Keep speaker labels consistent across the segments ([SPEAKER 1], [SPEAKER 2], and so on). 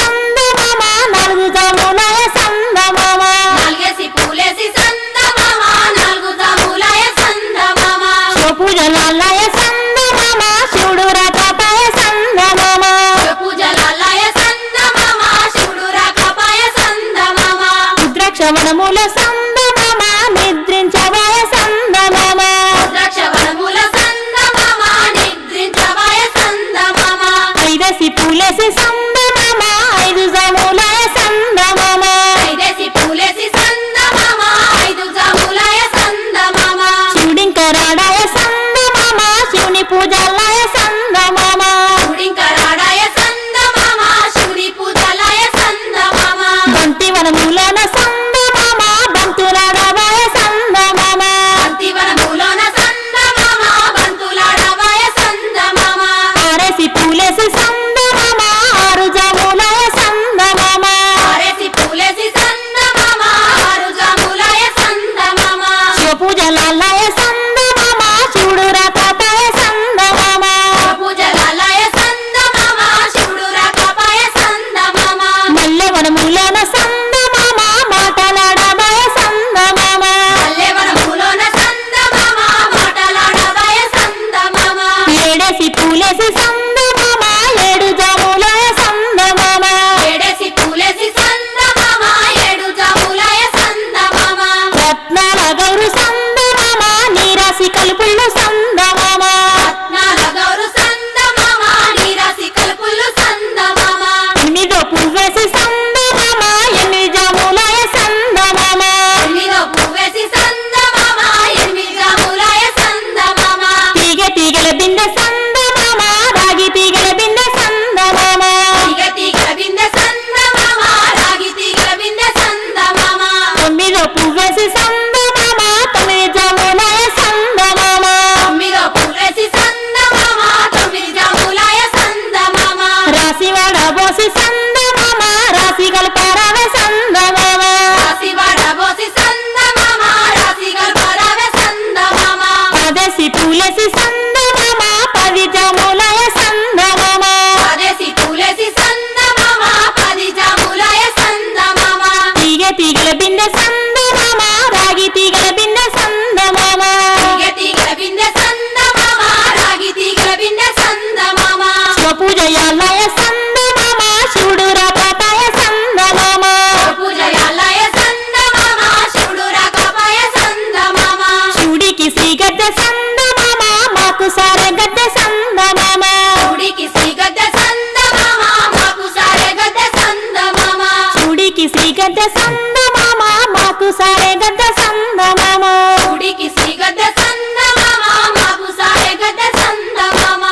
[SPEAKER 1] సందమామ నాలుగు జాములాయ సందమామ
[SPEAKER 2] నాలుగేసి పూలేసి సందమామ నాలుగు జాములాయ సందమామ
[SPEAKER 1] పూజలాలయ సందమామ శివుడు రాకపాయ సందమామ
[SPEAKER 2] పూజలాలయ సందమామ శివుడు రాకపాయ సందమామ
[SPEAKER 1] రుద్రాక్షవనముల సందమామ నిద్రించవాయ సందమామ
[SPEAKER 2] రుద్రాక్షవనముల సందమామ నిద్రించవాయ సందమామ
[SPEAKER 1] ఐదేసి పూలేసి సందమామ ఐదు జాములాయ సందమామ
[SPEAKER 2] ఐదేసి పూలేసి సందమామ ఐదు జాములాయ సందమామ
[SPEAKER 1] శివుడింకరాడాయ సందమామ శివుని పూజలాయ సందమామ
[SPEAKER 2] శివుడింకరాడాయ సందమామ శివుని పూజలాయ సందమామ
[SPEAKER 1] బంతివనములోన సందమామ బంతులాడవాయ సందమామ
[SPEAKER 2] బంతివనములోన సందమామ బంతులాడవాయ సందమామ
[SPEAKER 1] ఆరేసి పూలేసి సందమామ ఆరు జాములాయ సందమామ
[SPEAKER 2] ఆరేసి పూలేసి సందమామ ఆరు జాములాయ సందమామ
[SPEAKER 1] శివపూజలాలయ సందమామ శివుడు రాకపాయ సందమామ
[SPEAKER 2] పూజలాలయ సందమామ శివుడు రాకపాయ సందమామ
[SPEAKER 1] మల్లెవనములోన సందమామ మాటలాడవాయ సందమామ
[SPEAKER 2] పల్లెవనములోన సందమామ మాటలాడవాయ సందమామ
[SPEAKER 1] ఏడేసి పూలేసి సందమామ ఏడు జాములాయ సందమామ
[SPEAKER 2] ఏడేసి పూలేసి సందమామ ఏడు జాములాయ సందమామ
[SPEAKER 1] రత్నాల గౌరు సందమామ నీరాసి కలుపుళ్ళు సందమామ
[SPEAKER 2] రత్నాల గౌరు సందమామ నీరాసి కలుపులు సందమామ
[SPEAKER 1] ఎనిమిదో పువ్వేసి సందమామ ఎనిమిది జాములాయ సందమామ
[SPEAKER 2] ఎనిమిదో పువ్వేసి సందమామ ఎనిమిది జాములాయ సందమామ
[SPEAKER 1] తీగల బిందె సందమామ రాగి తీగల బిందె సందమామ
[SPEAKER 2] తీగ తీగల బిందె సందమామ రాగి తీగల బిందె సందమామ
[SPEAKER 1] తొమ్మిదో పువ్వేసి సందమామ తొమ్మిది జాములాయ సందమామ
[SPEAKER 2] తొమ్మిదో పువ్వేసి సందమామ తొమ్మిది జాములాయ సందమామ
[SPEAKER 1] రాసి వాడబోసి సందమామ రాసి గల్పారావే సందమామ
[SPEAKER 2] రాసి వాడబోసి సందమామ రాసి గల్పరావే సందమామ
[SPEAKER 1] పదేసి పూలేసి సందమామ పది జాములాయ సందమామ
[SPEAKER 2] పదేసి పూలేసి సందమామ పది జాములాయ సందమామ
[SPEAKER 1] తీగల బిందె సందమామ రాగి తీగల బిందె సందమామ
[SPEAKER 2] తీగ తీగల బిందె సందమామ రాగి తీగల బిందె సందమామ
[SPEAKER 1] పూజయాలయ సందమామ శివుడు రాకపాయ సందమామ
[SPEAKER 2] పూజయాలయ సందమామ శివుడు రాకపాయ సందమామ
[SPEAKER 1] శివుడికి శ్రీగద్దె సందమామ మాకు సారె గద్దె సందమామ
[SPEAKER 2] శివుడికి శ్రీగద్దె సందమామ మాకు సారె గద్దె సందమామ
[SPEAKER 1] శివుడికి శ్రీగద్దె సందమామ మాకు సారె గద్దె సందమామ
[SPEAKER 2] శివుడికి శ్రీగద్దె సందమామ మాకు సారె గద్దె సందమామ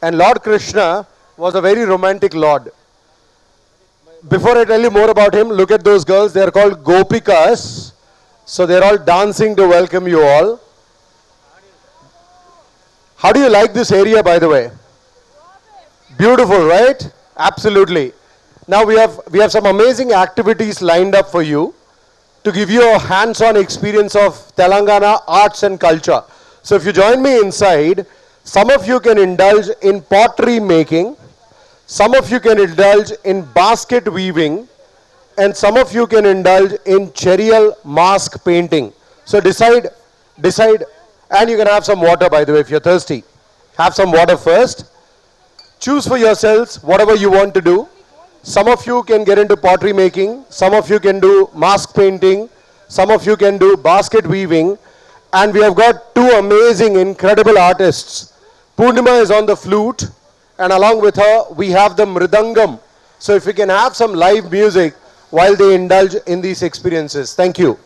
[SPEAKER 3] And Lord Krishna was a very romantic Lord. Before I tell you more about him, look at those girls. They are called Gopikas. So they're all dancing to welcome you all. How do you like this area, by the way? Beautiful, right? Absolutely. Now we have some amazing activities lined up for you to give you a hands-on experience of Telangana arts and culture. So if you join me inside, some of you can indulge in pottery making, some of you can indulge in basket weaving, and some of you can indulge in cherial mask painting. So decide, and you can have some water, by the way, if you're thirsty. Have some water first. Choose for yourselves whatever you want to do. Some of you can get into pottery making, some of you can do mask painting, some of you can do basket weaving, and we have got two amazing, incredible artists. Purnima is on the flute, and along with her, we have the mridangam. So if we can have some live music while they indulge in these experiences. Thank you.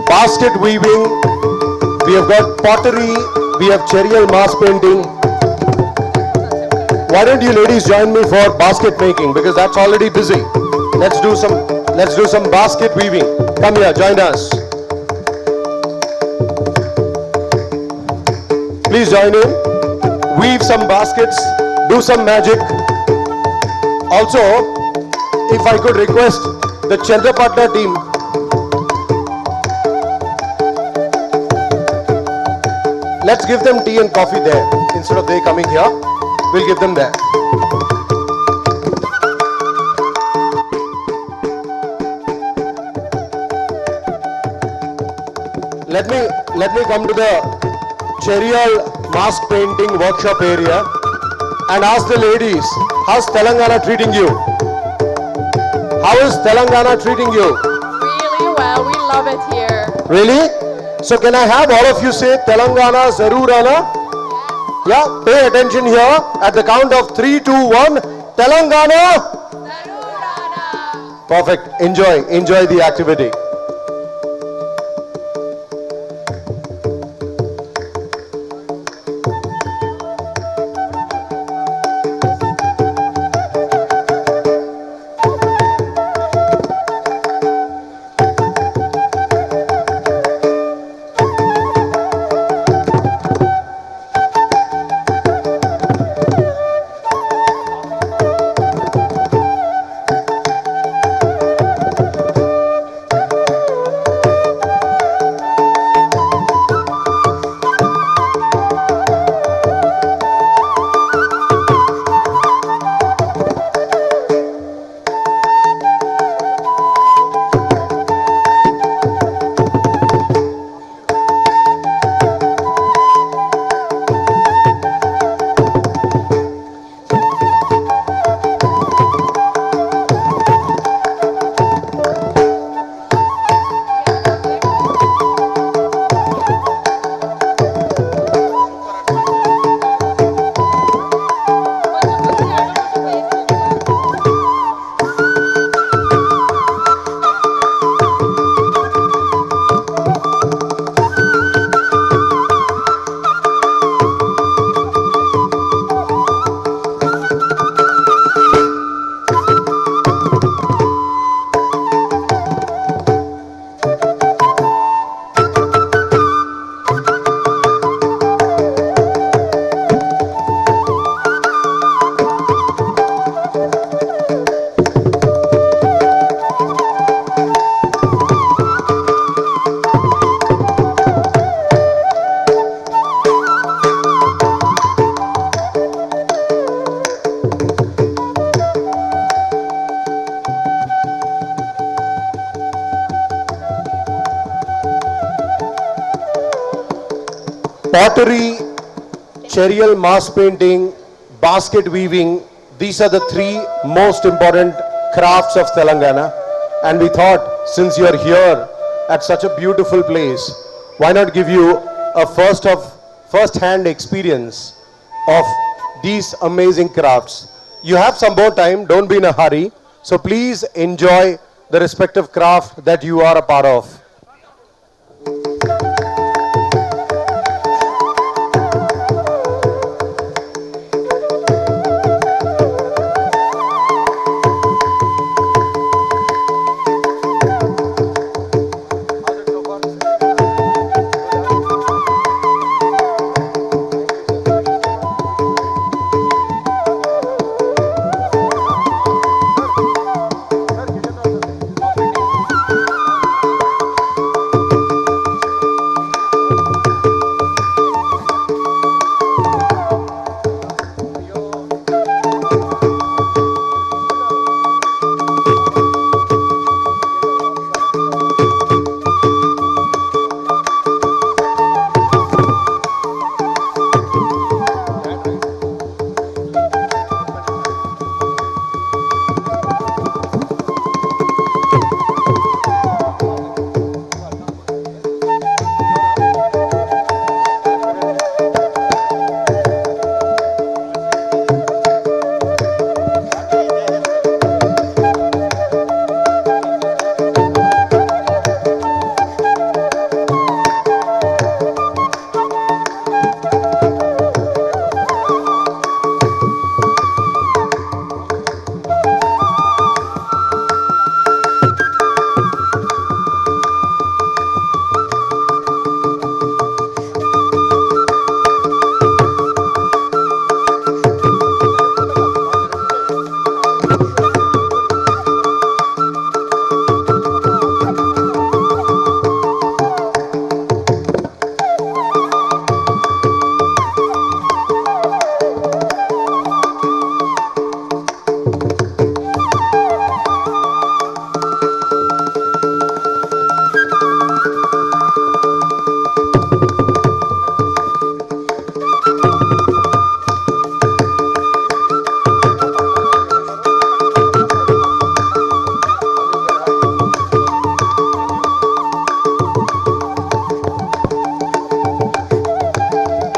[SPEAKER 3] Basket weaving, we have got pottery, we have cherial mask painting. Why don't you ladies join me for basket making, because that's already busy. Let's do some basket weaving. Come here, join us. Please join in. Weave some baskets, do some magic. Also, if I could request the Chandravva team, let's give them tea and coffee there. Instead of they coming here, we'll give them there. Let me come to the cherial mask painting workshop area and ask the ladies, how's Telangana treating you? How is Telangana treating you?
[SPEAKER 4] Really well, we love it here.
[SPEAKER 3] Really? So can I have all of you say Telangana Zarur Ana? Yeah, pay attention here. At the count of 3, 2, 1. Telangana. Perfect. Enjoy the activity. pottery, cherial mask painting, basket weaving, These are the three most important crafts of Telangana. And we thought, since you're here at such a beautiful place, why not give you a first-hand experience of these amazing crafts. You have some more time, don't be in a hurry. So please enjoy the respective craft that you are a part of.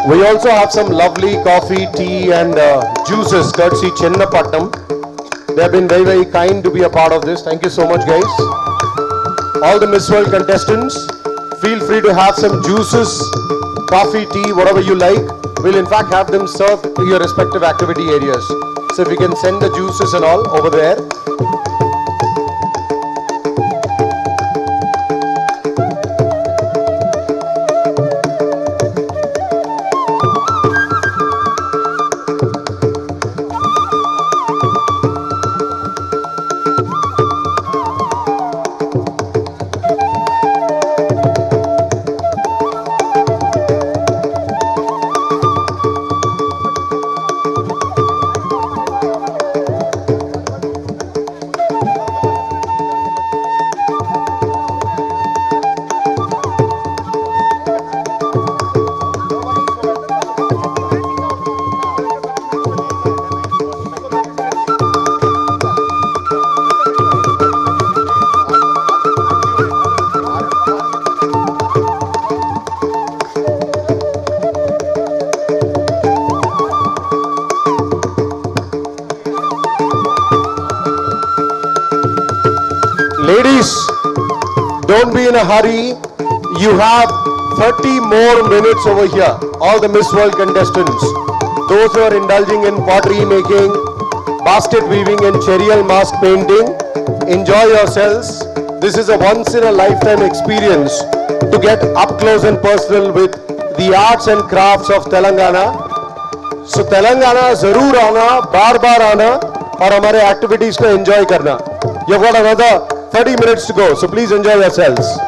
[SPEAKER 3] We also have some lovely coffee, tea and juices courtesy Chennapattam. They have been very, very kind to be a part of this. Thank you so much, guys. All the Miss World contestants, feel free to have some juices, coffee, tea, whatever you like. We'll in fact have them served to your respective activity areas. So if you can send the juices and all over there. Ladies, don't be in a hurry. You have 30 more minutes over here. All the Miss World contestants. Those who are indulging in pottery making, basket weaving and cherial mask painting, enjoy yourselves. This is a once in a lifetime experience to get up close and personal with the arts and crafts of Telangana. So Telangana जरूर आना, बार-बार आना और हमारे activities को enjoy करना. You've got another 30 minutes to go, so please enjoy yourselves.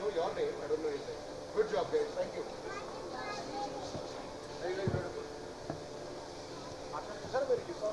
[SPEAKER 3] know your name, I don't know his name. Good job, guys. Thank you. Very, very beautiful. Sir, where you saw?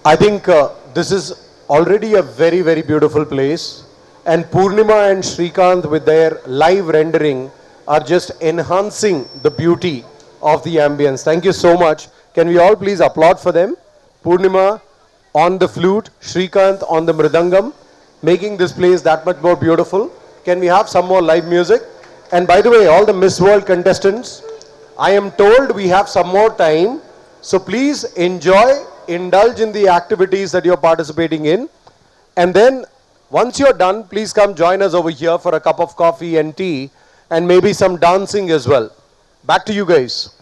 [SPEAKER 3] I think this is already a very, very beautiful place. And Purnima and Srikanth with their live rendering are just enhancing the beauty of the ambience. Thank you so much. Can we all please applaud for them? Purnima on the flute, Srikanth on the mridangam, making this place that much more beautiful. Can we have some more live music? And by the way, all the Miss World contestants, I am told we have some more time. So please enjoy, indulge in the activities that you're participating in. And then once you're done, please come join us over here for a cup of coffee and tea and maybe some dancing as well. Back to you guys.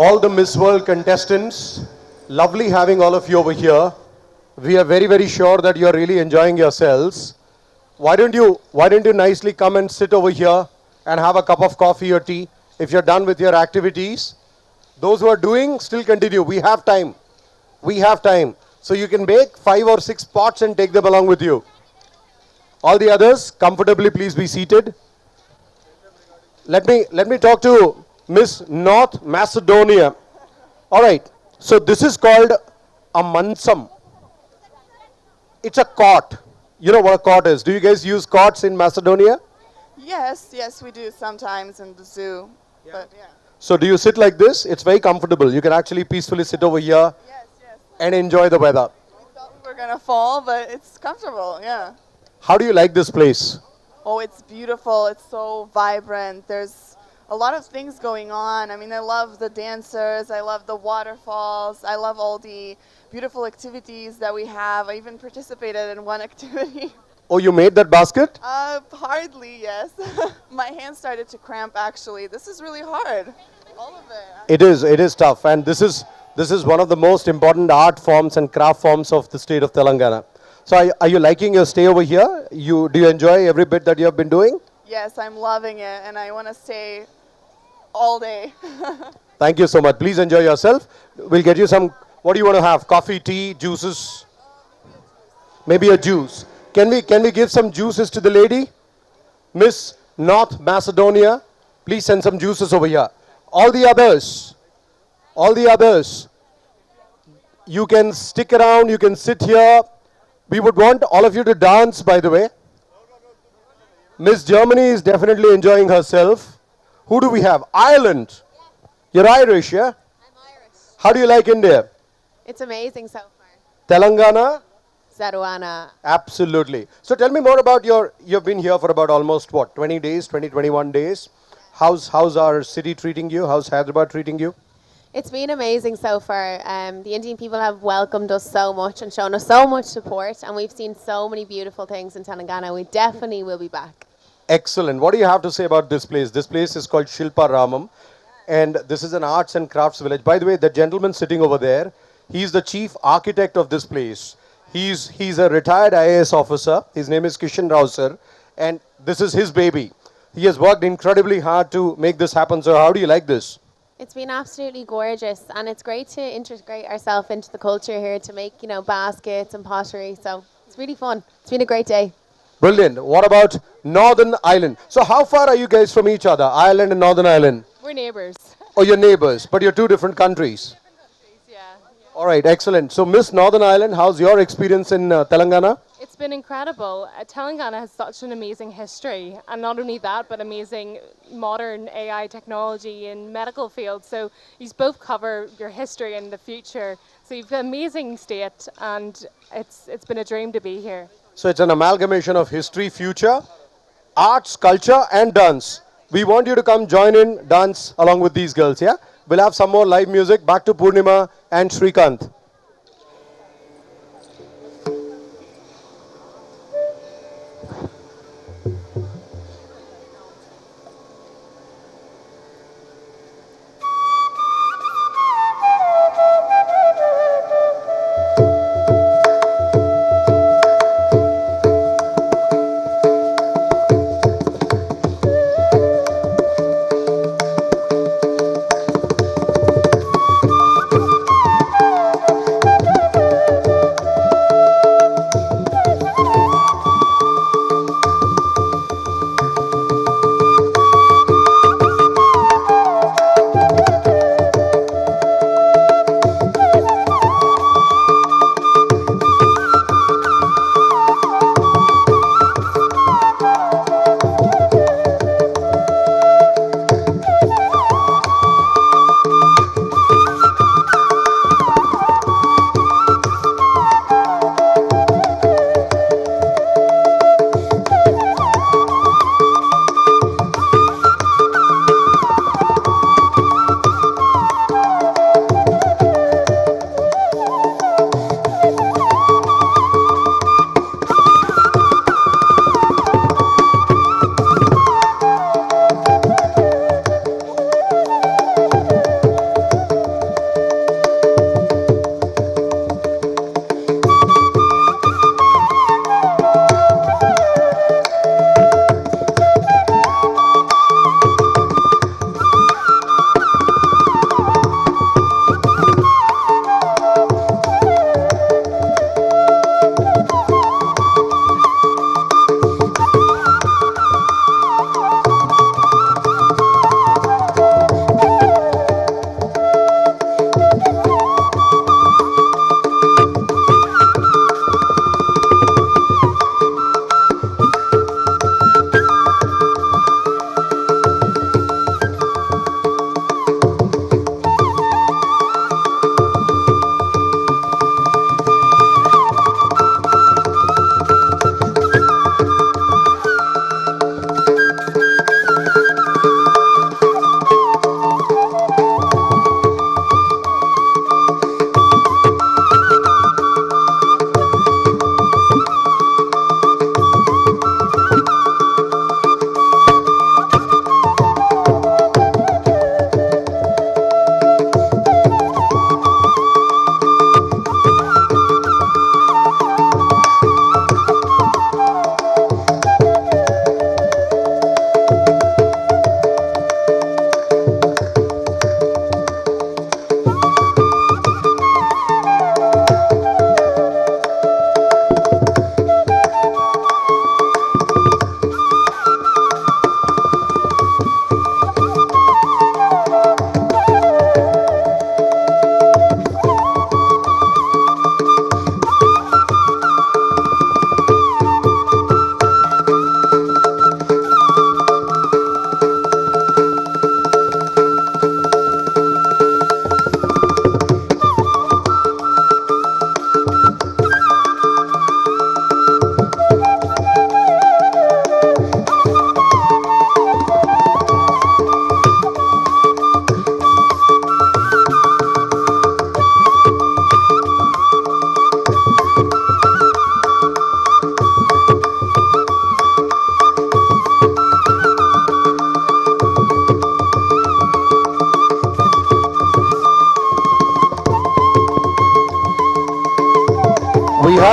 [SPEAKER 3] all the Miss World contestants. Lovely having all of you over here. We are very, very sure that you are really enjoying yourselves. Why don't you nicely come and sit over here and have a cup of coffee or tea if you're done with your activities. Those who are doing, still continue. We have time. We have time. So you can make 5 or 6 pots and take them along with you. All the others, comfortably please be seated. Let me talk to Miss North Macedonia. All right. So this is called a mansam. It's a cot. You know what a cot is. Do you guys use cots in Macedonia?
[SPEAKER 4] Yes, we do sometimes in the zoo.
[SPEAKER 3] Yeah.
[SPEAKER 4] But yeah.
[SPEAKER 3] So do you sit like this? It's very comfortable. You can actually peacefully sit over here
[SPEAKER 4] Yes.
[SPEAKER 3] and enjoy the weather.
[SPEAKER 4] We thought we were gonna fall, but it's comfortable. Yeah.
[SPEAKER 3] How do you like this place?
[SPEAKER 4] Oh, it's beautiful. It's so vibrant. There's a lot of things going on. I mean, I love the dancers. I love the waterfalls. I love all the beautiful activities that we have. I even participated in one activity.
[SPEAKER 3] Oh, you made that basket?
[SPEAKER 4] Hardly, yes. My hands started to cramp actually. This is really hard. All of it.
[SPEAKER 3] It is tough. And this is one of the most important art forms and craft forms of the state of Telangana. So are you liking your stay over here? Do you enjoy every bit that you have been doing?
[SPEAKER 4] Yes, I'm loving it and I want to stay all day.
[SPEAKER 3] Thank you so much. Please enjoy yourself. We'll get you some, what do you want to have? Coffee, tea, juices? Maybe a juice. Can we give some juices to the lady? Miss North Macedonia, please send some juices over here. All the others, you can stick around, you can sit here. We would want all of you to dance, by the way. Miss Germany is definitely enjoying herself. Who do we have? Ireland. You're Irish, yeah?
[SPEAKER 5] I'm Irish.
[SPEAKER 3] How do you like India?
[SPEAKER 5] It's amazing so far.
[SPEAKER 3] Telangana?
[SPEAKER 5] Saruana.
[SPEAKER 3] Absolutely. So tell me more about you've been here for about almost 20 days, 21 days. How's our city treating you? How's Hyderabad treating you?
[SPEAKER 5] It's been amazing so far. The Indian people have welcomed us so much and shown us so much support, and we've seen so many beautiful things in Telangana. We definitely will be back.
[SPEAKER 3] Excellent. What do you have to say about this place? This place is called Shilparamam, and this is an arts and crafts village. By the way, the gentleman sitting over there, he's the chief architect of this place. He's a retired IAS officer. His name is Kishan Rao sir, and this is his baby. He has worked incredibly hard to make this happen. So how do you like this?
[SPEAKER 5] It's been absolutely gorgeous, and it's great to integrate ourselves into the culture here to make, baskets and pottery. So it's really fun. It's been a great day.
[SPEAKER 3] Brilliant. What about Northern Ireland? So how far are you guys from each other, Ireland and Northern Ireland?
[SPEAKER 4] We're neighbors.
[SPEAKER 3] Oh, you're neighbors, but you're two different countries.
[SPEAKER 4] Yeah.
[SPEAKER 3] All right, excellent. So Miss Northern Ireland, how's your experience in Telangana?
[SPEAKER 6] It's been incredible. Telangana has such an amazing history, and not only that, but amazing modern AI technology in medical field. So you both cover your history and the future. So you've an amazing state, and it's been a dream to be here.
[SPEAKER 3] So it's an amalgamation of history, future, arts, culture, and dance. We want you to come join in, dance along with these girls, yeah? We'll have some more live music. Back to Purnima and Srikanth.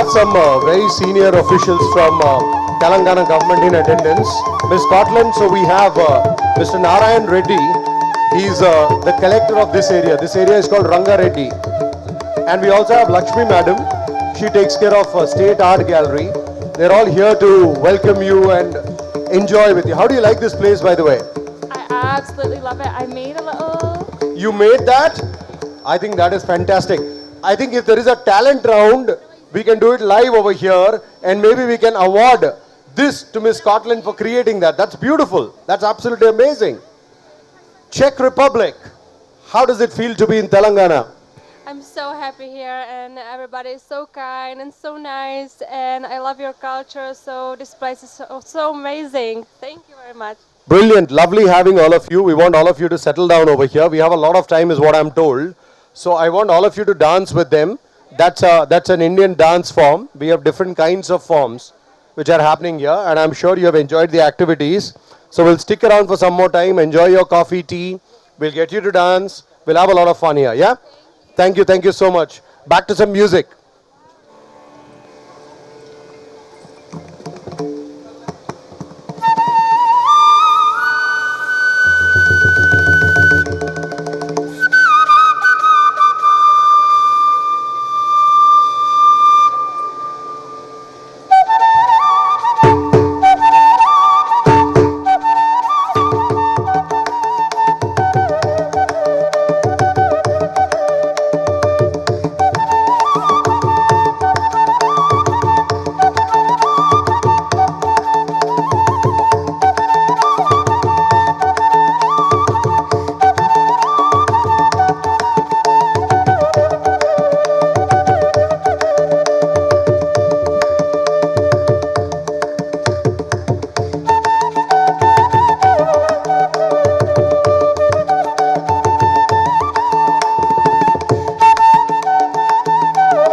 [SPEAKER 3] some very senior officials from Telangana government in attendance. Miss Scotland, so we have Mr. Narayan Reddy. He's the collector of this area. This area is called Ranga Reddy. And we also have Lakshmi Madam. She takes care of State Art Gallery. They're all here to welcome you and enjoy with you. How do you like this place, by the way?
[SPEAKER 6] I absolutely love it. I made a little.
[SPEAKER 3] You made that? I think that is fantastic. I think if there is a talent round, we can do it live over here and maybe we can award this to Miss Scotland for creating that. That's beautiful. That's absolutely amazing. Czech Republic. How does it feel to be in Telangana?
[SPEAKER 7] I'm so happy here and everybody is so kind and so nice and I love your culture, so this place is so amazing. Thank you very much.
[SPEAKER 3] Brilliant. Lovely having all of you. We want all of you to settle down over here. We have a lot of time is what I'm told. So I want all of you to dance with them. That's an Indian dance form. We have different kinds of forms which are happening here and I'm sure you have enjoyed the activities. So we'll stick around for some more time. Enjoy your coffee, tea. We'll get you to dance. We'll have a lot of fun here. Yeah? Thank you so much. Back to some music.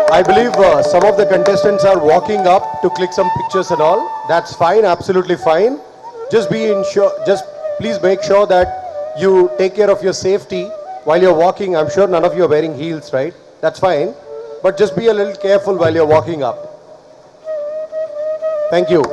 [SPEAKER 3] I believe some of the contestants are walking up to click some pictures and all. That's fine, absolutely fine. Just please make sure that you take care of your safety while you're walking. I'm sure none of you are wearing heels, right? That's fine. But just be a little careful while you're walking up. Thank you.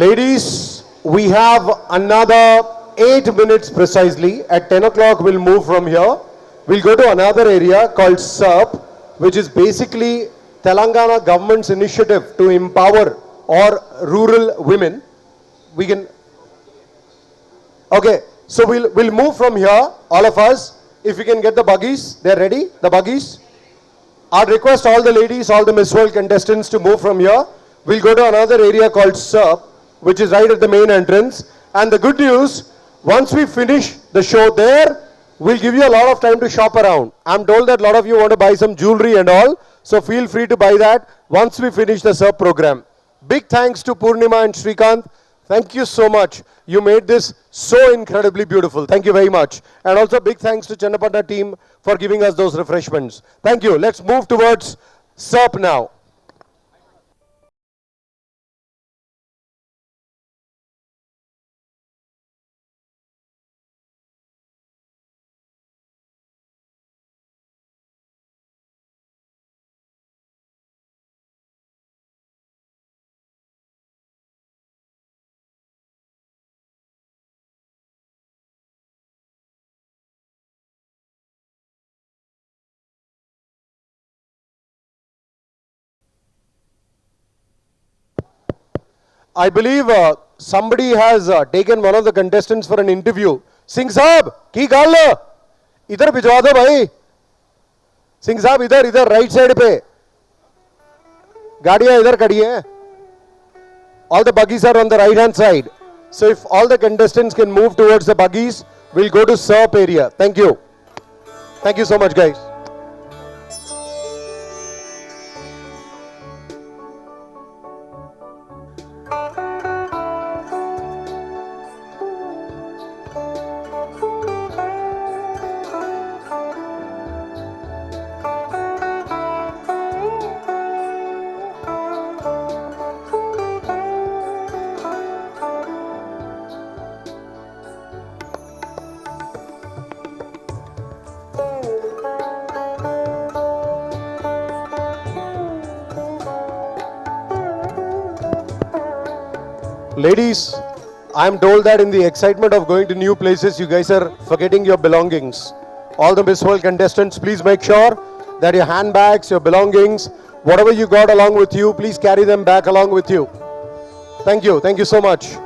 [SPEAKER 3] Ladies, we have another 8 minutes precisely. At 10 o'clock, we'll move from here. We'll go to another area called SERP, which is basically Telangana government's initiative to empower or rural women. We can. Okay, so we'll move from here, all of us. If we can get the buggies, they're ready, the buggies. I'd request all the ladies, all the Miss World contestants to move from here. We'll go to another area called SERP, which is right at the main entrance. And the good news, once we finish the show there, we'll give you a lot of time to shop around. I'm told that a lot of you want to buy some jewelry and all, so feel free to buy that once we finish the SERP program. Big thanks to Purnima and Srikanth. Thank you so much. You made this so incredibly beautiful. Thank you very much. And also big thanks to Channapatna team for giving us those refreshments. Thank you. Let's move towards SERP now. I believe somebody has taken one of the contestants for an interview. Singh Saab, की गाल लो? इधर भिजवा दो भाई. Singh Saab इधर right side पे. गाड़ियाँ इधर खड़ी हैं. All the buggies are on the right hand side. So if all the contestants can move towards the buggies, we'll go to SERP area. Thank you. Thank you so much, guys. Ladies, I'm told that in the excitement of going to new places, you guys are forgetting your belongings. All the Miss World contestants, please make sure that your handbags, your belongings, whatever you got along with you, please carry them back along with you. Thank you. Thank you so much.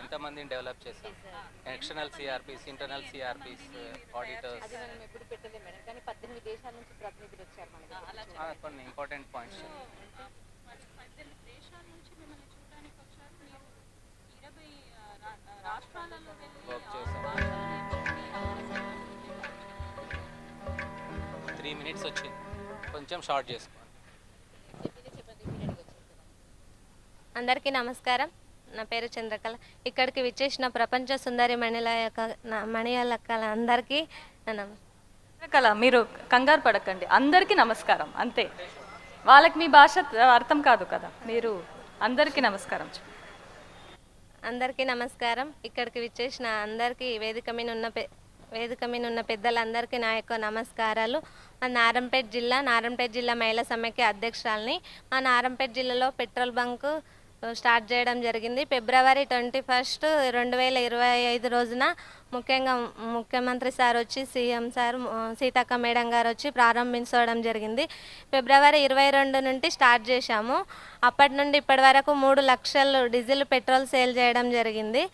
[SPEAKER 8] ఎంతమందిని develop చేసాం. External CrPC, internal CrPC, auditors.
[SPEAKER 9] అది మనం ఎప్పుడు పెట్టలే madam, కానీ 18 దేశాల నుంచి ప్రతినిధులు వచ్చారు మనకి.
[SPEAKER 8] కొన్ని ఇంపార్టెంట్ పాయింట్స్.
[SPEAKER 10] 18 దేశాల నుంచి మిమ్మల్ని చూడడానికి వచ్చారు. మీరు 20 రాష్ట్రాలలో
[SPEAKER 8] వర్క్ చేశాం. 3 minutes వచ్చింది, కొంచెం షార్ట్ చేసుకోండి.
[SPEAKER 11] అందరికీ నమస్కారం. నా పేరు చంద్రకళ. ఇక్కడికి విచ్చేసిన ప్రపంచ సుందరి మణియాలక్కల అందరికీ
[SPEAKER 12] చంద్రకళ, మీరు కంగారు పడకండి, అందరికీ నమస్కారం అంతే. వాళ్ళకి మీ భాష అర్థం కాదు కదా, మీరు అందరికీ నమస్కారం.
[SPEAKER 11] అందరికీ నమస్కారం. ఇక్కడికి విచ్చేసిన అందరికీ వేదిక మీద ఉన్న పెద్దలందరికీ నా యొక్క నమస్కారాలు. మా నారంపేట జిల్లా మహిళా సమైక్య అధ్యక్షురాలిని. మా నారంపేట జిల్లాలో పెట్రోల్ బంకు స్టార్ట్ చేయడం జరిగింది. ఫిబ్రవరి 21, 2025 రోజున ముఖ్యంగా ముఖ్యమంత్రి సార్ వచ్చి, సీఎం సార్ సీతక్క మేడం గారు వచ్చి ప్రారంభించడం జరిగింది. ఫిబ్రవరి 22 నుండి స్టార్ట్ చేశాము. అప్పటి నుండి ఇప్పటి వరకు 3 లక్షలు డీజిల్ పెట్రోల్ సేల్ చేయడం జరిగింది.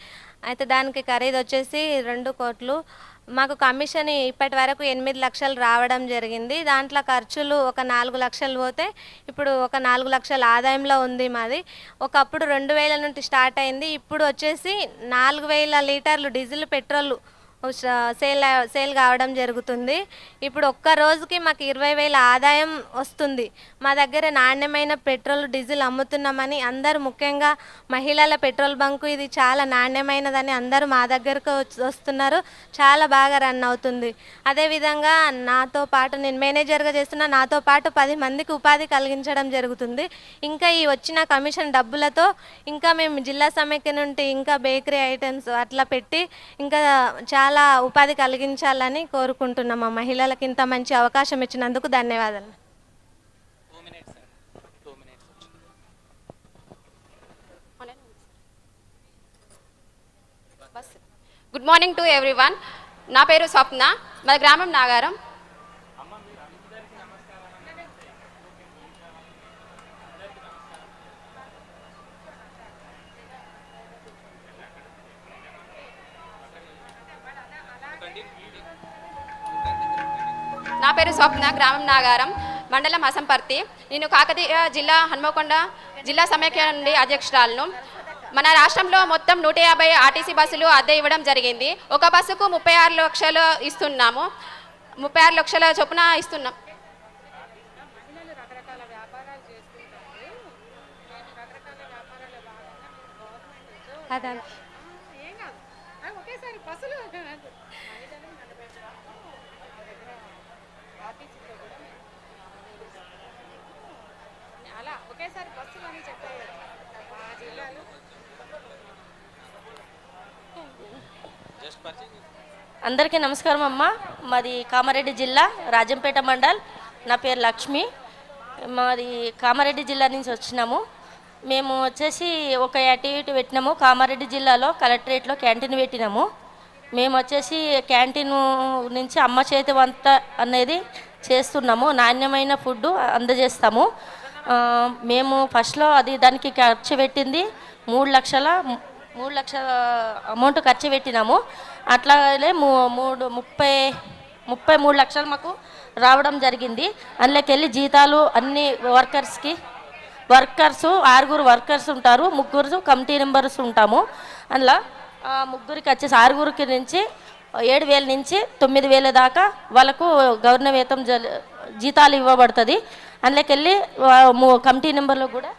[SPEAKER 11] అయితే దానికి ఖరీదు వచ్చేసి 2 కోట్లు. మాకు కమిషన్ ఇప్పటి వరకు 8 లక్షలు రావడం జరిగింది. దాంట్లో ఖర్చులు ఒక 4 లక్షలు పోతే ఇప్పుడు ఒక 4 లక్షల ఆదాయంలో ఉంది మాది. ఒకప్పుడు 2000 నుండి స్టార్ట్ అయింది. ఇప్పుడు వచ్చేసి 4000 లీటర్లు డీజిల్ పెట్రోల్ సేల్ కావడం జరుగుతుంది. ఇప్పుడు ఒక్క రోజుకి మాకు 20,000 ఆదాయం వస్తుంది. మా దగ్గర నాణ్యమైన పెట్రోల్ డీజిల్ అమ్ముతున్నామని అందరూ, ముఖ్యంగా మహిళల పెట్రోల్ బంకు ఇది చాలా నాణ్యమైనదని అందరూ మా దగ్గరకు వస్తున్నారు. చాలా బాగా రన్ అవుతుంది. అదేవిధంగా నాతో పాటు నేను మేనేజర్గా చేస్తున్నా, నాతో పాటు 10 మందికి ఉపాధి కలిగించడం జరుగుతుంది. ఇంకా ఈ వచ్చిన కమిషన్ డబ్బులతో ఇంకా మేము జిల్లా సమైక్య నుండి ఇంకా బేకరీ ఐటమ్స్ అట్లా పెట్టి ఇంకా చాలా ఉపాధి కలిగించాలని కోరుకుంటున్నాం. మా మహిళలకు ఇంత మంచి అవకాశం ఇచ్చినందుకు ధన్యవాదాలు.
[SPEAKER 13] Good morning to everyone. నా పేరు స్వప్న, మా గ్రామం నాగారం. నా పేరు స్వప్న, గ్రామం నాగారం, మండలం అసంపర్తి. నేను కాకతీయ జిల్లా హన్మకొండ జిల్లా సమైక్య నుండి అధ్యక్షురాలను. మన రాష్ట్రంలో మొత్తం 150 ఆర్టీసీ బస్సులు అద్దె ఇవ్వడం జరిగింది. ఒక బస్సుకు 36 లక్షలు ఇస్తున్నాము. 36 లక్షల చొప్పున ఇస్తున్నాం.
[SPEAKER 14] అందరికీ నమస్కారం అమ్మ. మాది కామారెడ్డి జిల్లా రాజంపేట మండల్. నా పేరు లక్ష్మి. మాది కామారెడ్డి జిల్లా నుంచి వచ్చినాము. మేము వచ్చేసి ఒక యాక్టివిటీ పెట్టినాము. కామారెడ్డి జిల్లాలో కలెక్టరేట్లో క్యాంటీన్ పెట్టినాము. మేము వచ్చేసి క్యాంటీన్ నుంచి అమ్మ చేతి వంట అనేది చేస్తున్నాము. నాణ్యమైన ఫుడ్ అందజేస్తాము. మేము ఫస్ట్లో దానికి ఖర్చు పెట్టింది 3 లక్షల అమౌంట్ ఖర్చు పెట్టినాము. అట్లాగే 33 లక్షలు మాకు రావడం జరిగింది. అందులోకి వెళ్ళి జీతాలు అన్ని వర్కర్స్ 6 వర్కర్స్ ఉంటారు, 3 కమిటీ మెంబర్స్ ఉంటాము. అందులో 3కి వచ్చేసి 6 నుంచి 7,000 నుంచి 9,000 దాకా వాళ్ళకు గౌరవవేతం జీతాలు ఇవ్వబడుతుంది. అందులోకి వెళ్ళి కమిటీ మెంబర్లు కూడా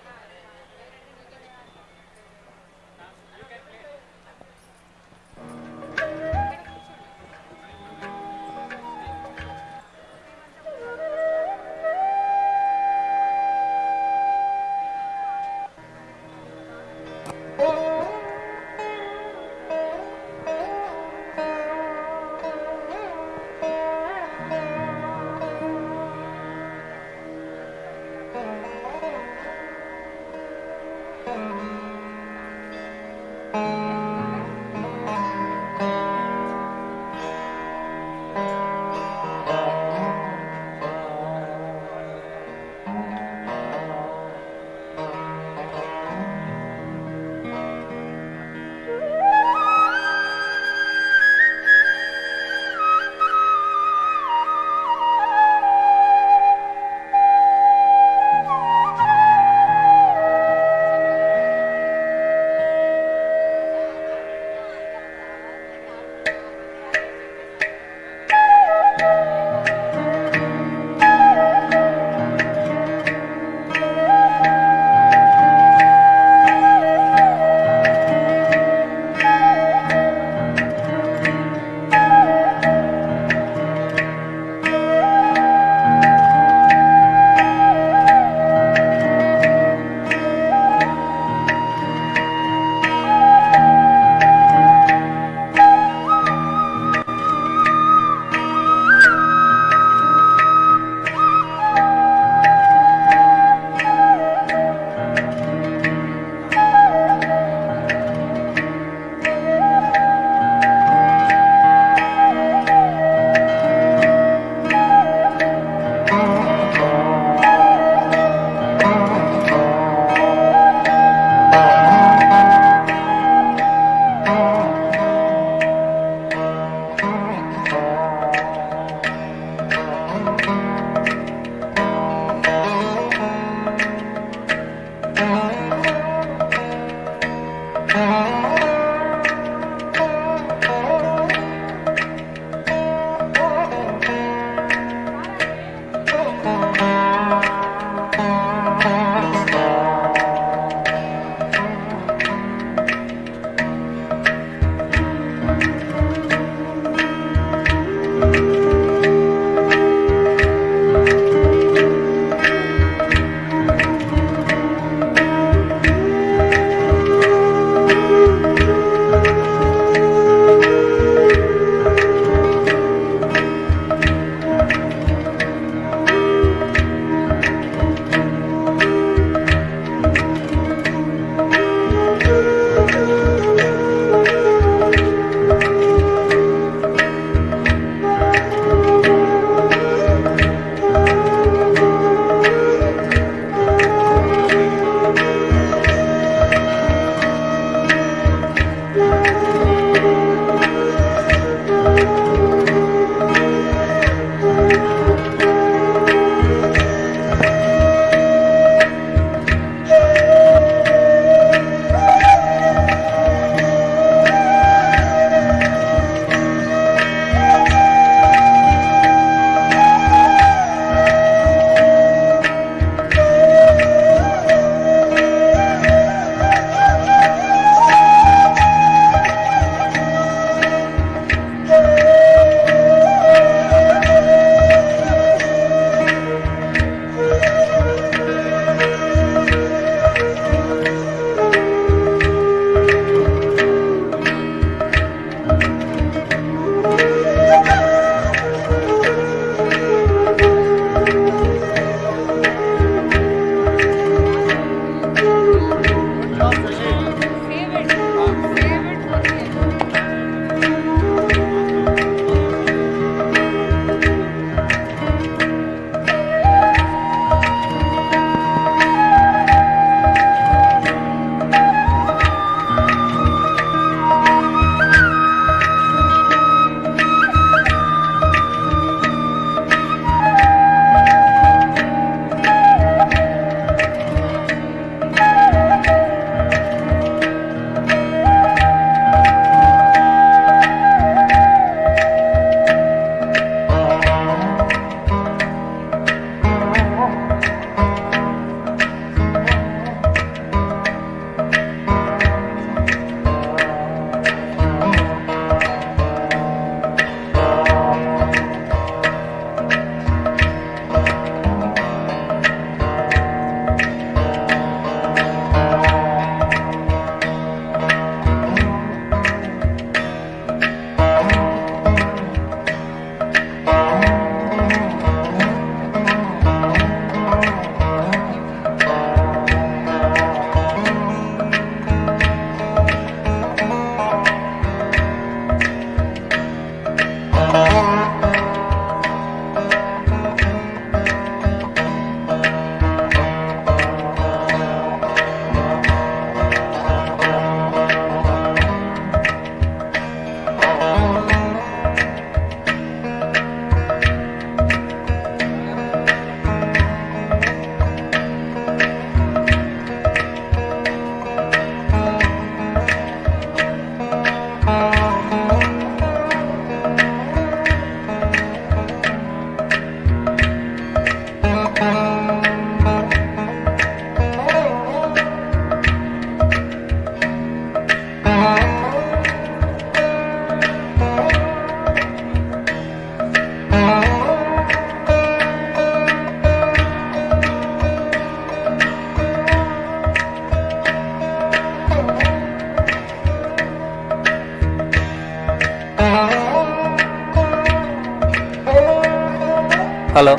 [SPEAKER 8] హలో,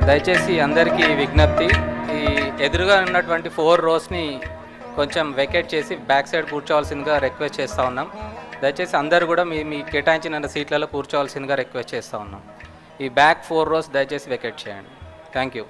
[SPEAKER 8] దయచేసి అందరికీ విజ్ఞప్తి, ఈ ఎదురుగా ఉన్నటువంటి 4 రోస్ని కొంచెం వెకేట్ చేసి బ్యాక్ సైడ్ కూర్చోవాల్సిందిగా రిక్వెస్ట్ చేస్తూ ఉన్నాం. దయచేసి అందరూ కూడా మీ కేటాయించిన సీట్లలో కూర్చోవాల్సిందిగా రిక్వెస్ట్ చేస్తూ ఉన్నాం. ఈ బ్యాక్ 4 రోస్ దయచేసి వెకేట్ చేయండి. Thank you.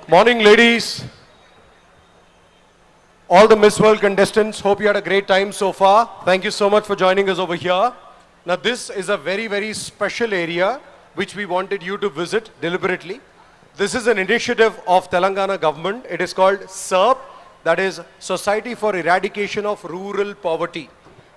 [SPEAKER 3] Morning, ladies. All the Miss World contestants, hope you had a great time so far. Thank you so much for joining us over here. Now, this is a very, very special area which we wanted you to visit deliberately. This is an initiative of Telangana government. It is called SERP, that is Society for Eradication of Rural Poverty.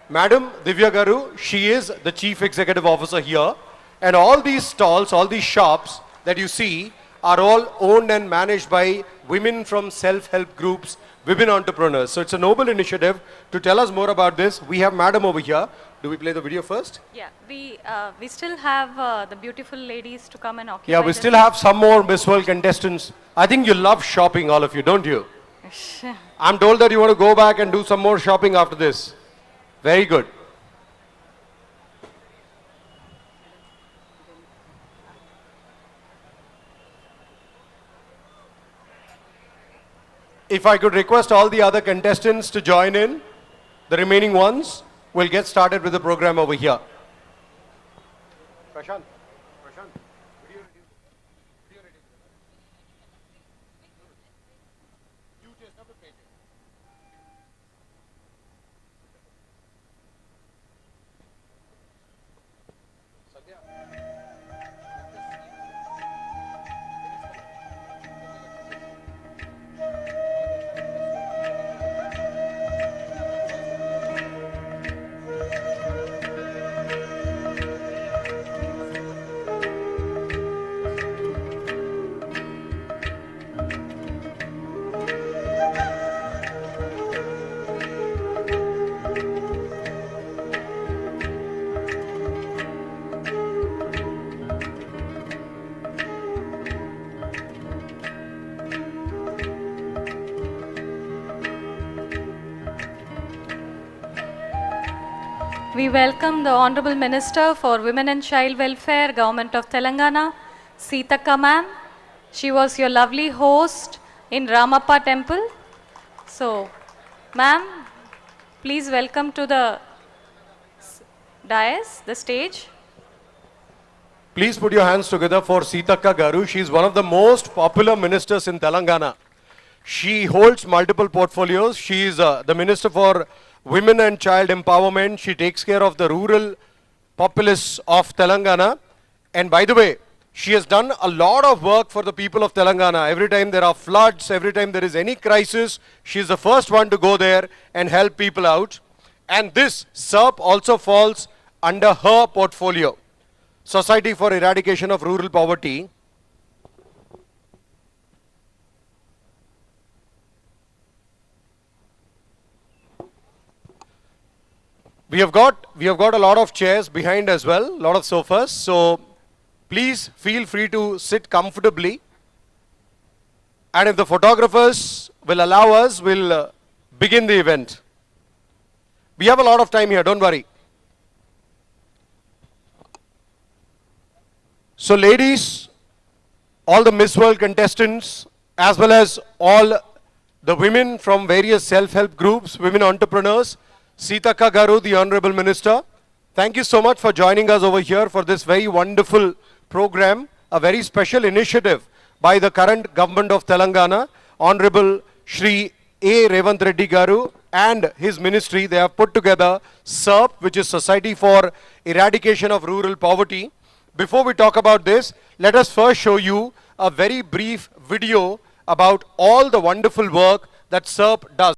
[SPEAKER 3] Madam Divya Garu, she is the Chief Executive Officer here. And all these stalls, all these shops that you see are all owned and managed by women from self-help groups, women entrepreneurs. So it's a noble initiative. To tell us more about this, we have Madam over here. Do we play the video first?
[SPEAKER 12] Yeah, we still have the beautiful ladies to come and occupy.
[SPEAKER 3] Yeah, we still have some more Miss World contestants. I think you love shopping, all of you, don't you? I'm told that you want to go back and do some more shopping after this. Very good. If I could request all the other contestants to join in, the remaining ones, we'll get started with the program over here. Prashant.
[SPEAKER 12] We welcome the Honorable Minister for Women and Child Welfare, Government of Telangana, Seethakka ma'am. She was your lovely host in Ramappa Temple. So, ma'am, please welcome to the dais, the stage.
[SPEAKER 3] Please put your hands together for Seethakka Garu. She is one of the most popular ministers in Telangana. She holds multiple portfolios. She is the Minister for Women and Child Empowerment. She takes care of the rural populace of Telangana. And by the way, she has done a lot of work for the people of Telangana. Every time there are floods, every time there is any crisis, she is the first one to go there and help people out. And this SERP also falls under her portfolio. Society for Eradication of Rural Poverty. We have got a lot of chairs behind as well, a lot of sofas. So please feel free to sit comfortably. And if the photographers will allow us, we'll begin the event. We have a lot of time here, don't worry. So ladies, all the Miss World contestants, as well as all the women from various self-help groups, women entrepreneurs, Seethakka Garu, the Honorable Minister, thank you so much for joining us over here for this very wonderful program, a very special initiative by the current government of Telangana, Honorable Shri A. Revant Reddy Garu and his ministry. They have put together SERP, which is Society for Eradication of Rural Poverty. Before we talk about this, let us first show you a very brief video about all the wonderful work that SERP does.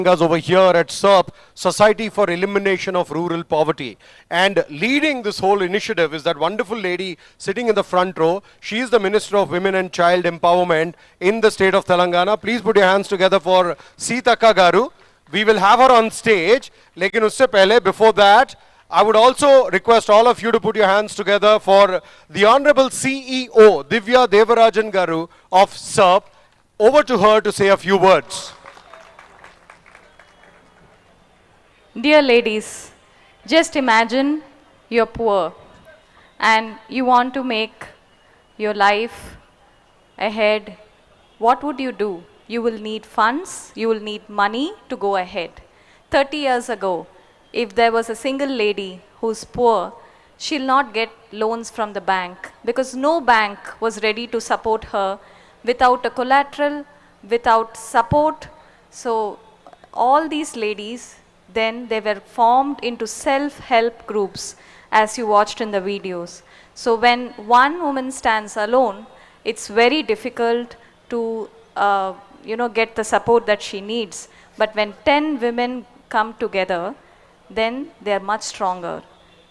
[SPEAKER 3] us over here at SERP, Society for Elimination of Rural Poverty. And leading this whole initiative is that wonderful lady sitting in the front row. She is the Minister of Women and Child Empowerment in the state of Telangana. Please put your hands together for Seetaka Garu. We will have her on stage. Lekin usse pehle, before that, I would also request all of you to put your hands together for the Honorable CEO, Divya Devarajan Garu of SERP. Over to her to say a few words.
[SPEAKER 12] Dear ladies, just imagine you're poor and you want to make your life ahead. What would you do? You will need funds, you will need money to go ahead. 30 years ago, if there was a single lady who's poor, she'll not get loans from the bank because no bank was ready to support her without a collateral, without support. So all these ladies, then they were formed into self-help groups as you watched in the videos. So when one woman stands alone, it's very difficult to get the support that she needs. But when 10 women come together, then they're much stronger.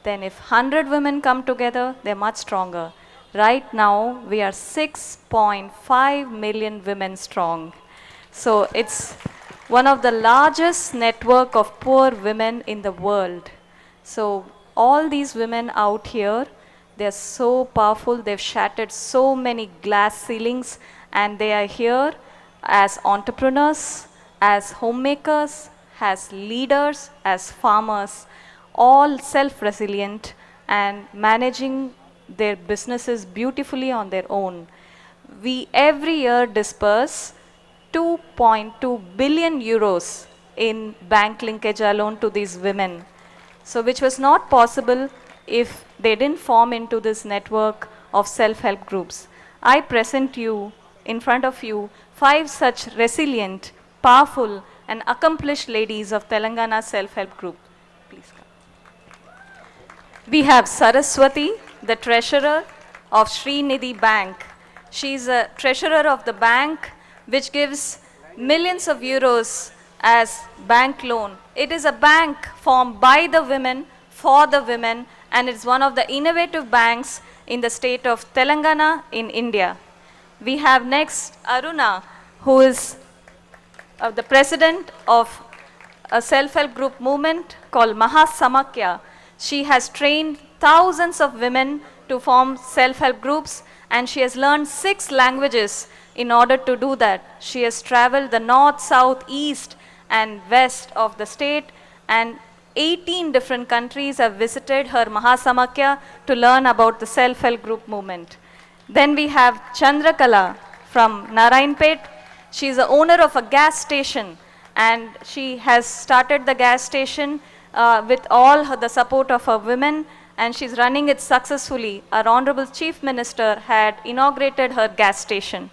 [SPEAKER 12] Then if 100 women come together, they're much stronger. Right now, we are 6.5 million women strong. So it's one of the largest network of poor women in the world. So all these women out here, they're so powerful. They've shattered so many glass ceilings, and they are here as entrepreneurs, as homemakers, as leaders, as farmers, all self-resilient and managing their businesses beautifully on their own. We every year disperse 2.2 billion euros in bank linkage alone to these women. So which was not possible if they didn't form into this network of self-help groups. I present you, in front of you, 5 such resilient, powerful and accomplished ladies of Telangana self-help group. Please come. We have Saraswati, the treasurer of Srinidhi Bank. She is a treasurer of the bank which gives millions of euros as bank loan. It is a bank formed by the women, for the women, and it's one of the innovative banks in the state of Telangana in India. We have next Aruna, who is the president of a self-help group movement called Mahasamakya. She has trained thousands of women to form self-help groups, and she has learned 6 languages in order to do that. She has traveled the north, south, east and west of the state, and 18 different countries have visited her Mahasamakya to learn about the self-help group movement. Then we have Chandrakala from Narayanpet. She is the owner of a gas station, and she has started the gas station with all the support of her women, and she's running it successfully. Our Honorable Chief Minister had inaugurated her gas station.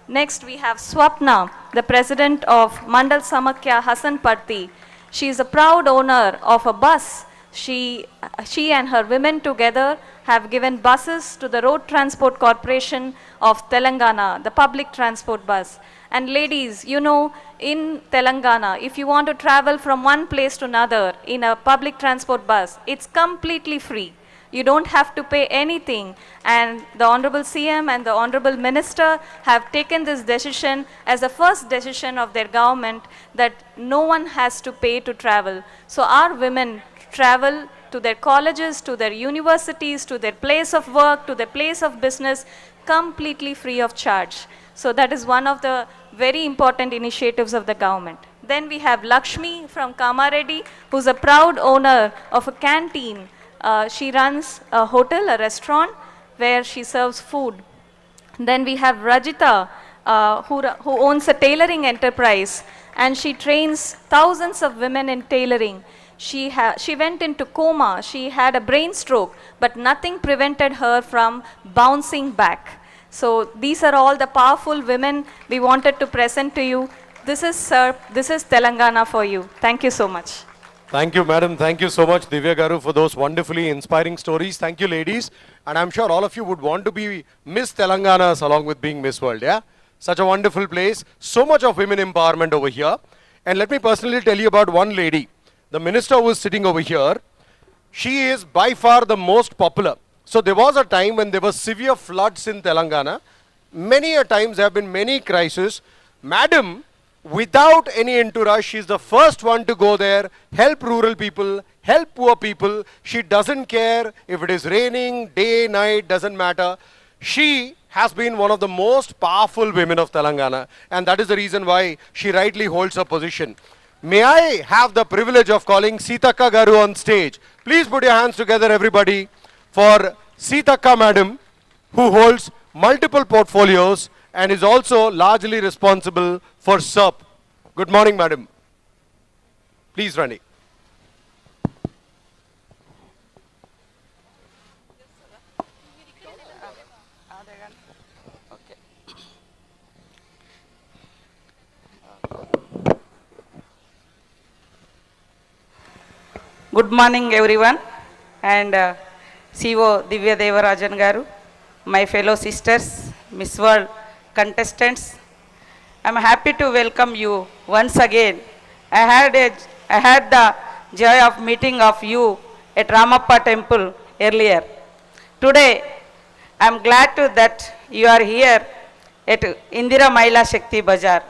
[SPEAKER 12] Next we have Swapna, the president of Mandal Samakya Hasanparti. She is a proud owner of a bus. She and her women together have given buses to the Road Transport Corporation of Telangana, the public transport bus. And ladies, you know, in Telangana, if you want to travel from one place to another in a public transport bus, it's completely free. You don't have to pay anything. And the Honorable CM and the Honorable Minister have taken this decision as the first decision of their government that no one has to pay to travel. So our women travel to their colleges, to their universities, to their place of work, to their place of business, completely free of charge. So that is one of the very important initiatives of the government. Then we have Lakshmi from Kamareddy, who's a proud owner of a canteen. She runs a hotel, a restaurant, where she serves food. Then we have Rajita, who owns a tailoring enterprise, and she trains thousands of women in tailoring. She went into coma, she had a brain stroke, but nothing prevented her from bouncing back. So these are all the powerful women we wanted to present to you. This is SERP, this is Telangana for you. Thank you so much.
[SPEAKER 3] Thank you, madam. Thank you so much, Divya Garu, for those wonderfully inspiring stories. Thank you, ladies. And I'm sure all of you would want to be Miss Telanganas along with being Miss World, yeah? Such a wonderful place. So much of women empowerment over here. And let me personally tell you about one lady, the minister who is sitting over here. She is by far the most popular. So there was a time when there were severe floods in Telangana. Many a times there have been many crises. Madam, without any entourage, she is the first one to go there, help rural people, help poor people. She doesn't care if it is raining, day, night, doesn't matter. She has been one of the most powerful women of Telangana, and that is the reason why she rightly holds her position. May I have the privilege of calling Sitaka Garu on stage? Please put your hands together, everybody, for Sitaka Madam, who holds multiple portfolios and is also largely responsible for SERP. Good morning, Madam. Please, Rani.
[SPEAKER 15] Good morning, everyone, and CEO Divya Devarajan Garu, my fellow sisters, Miss World contestants. I'm happy to welcome you once again. I had the joy of meeting of you at Ramappa Temple earlier. Today, I'm glad to that you are here at Indira Mahila Shakti Bazaar,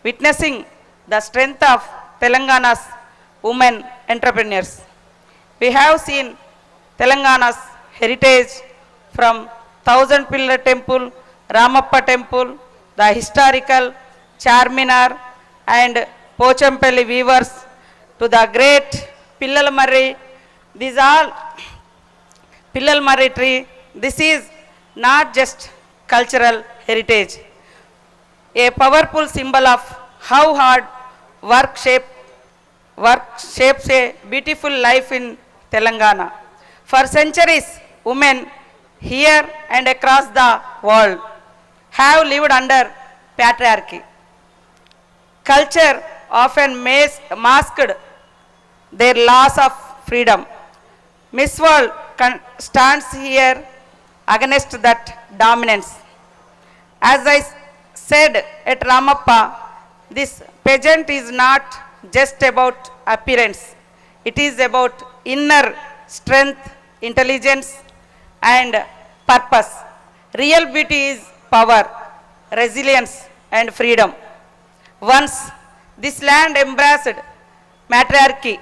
[SPEAKER 15] witnessing the strength of Telangana's women entrepreneurs. We have seen Telangana's heritage from Thousand Pillar Temple, Ramappa Temple, the historical Charminar and Pochampalli weavers to the great Pillal Marri. These all Pillal Marri tree. This is not just cultural heritage, a powerful symbol of how hard work shapes a beautiful life in Telangana. For centuries, women here and across the world have lived under patriarchy. Culture often masked their loss of freedom. Miss World stands here against that dominance. As I said at Ramappa, this pageant is not just about appearance. It is about inner strength, intelligence, and purpose. Real beauty is power, resilience, and freedom. Once this land embraced matriarchy,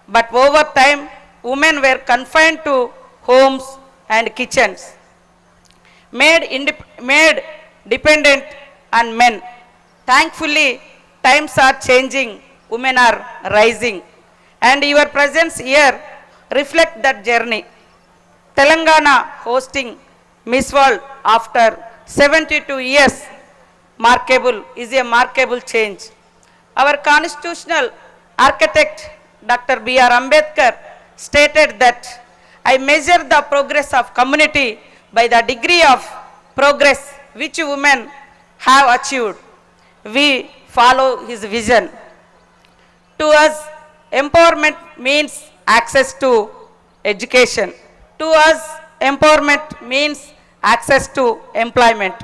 [SPEAKER 15] but over time, women were confined to homes and kitchens, made dependent on men. Thankfully, times are changing, women are rising, and your presence here reflects that journey. Telangana hosting Miss World after 72 years is a markable change. Our constitutional architect, Dr. B.R. Ambedkar, stated that I measure the progress of community by the degree of progress which women have achieved. We follow his vision. To us, empowerment means access to education. To us, empowerment means access to employment.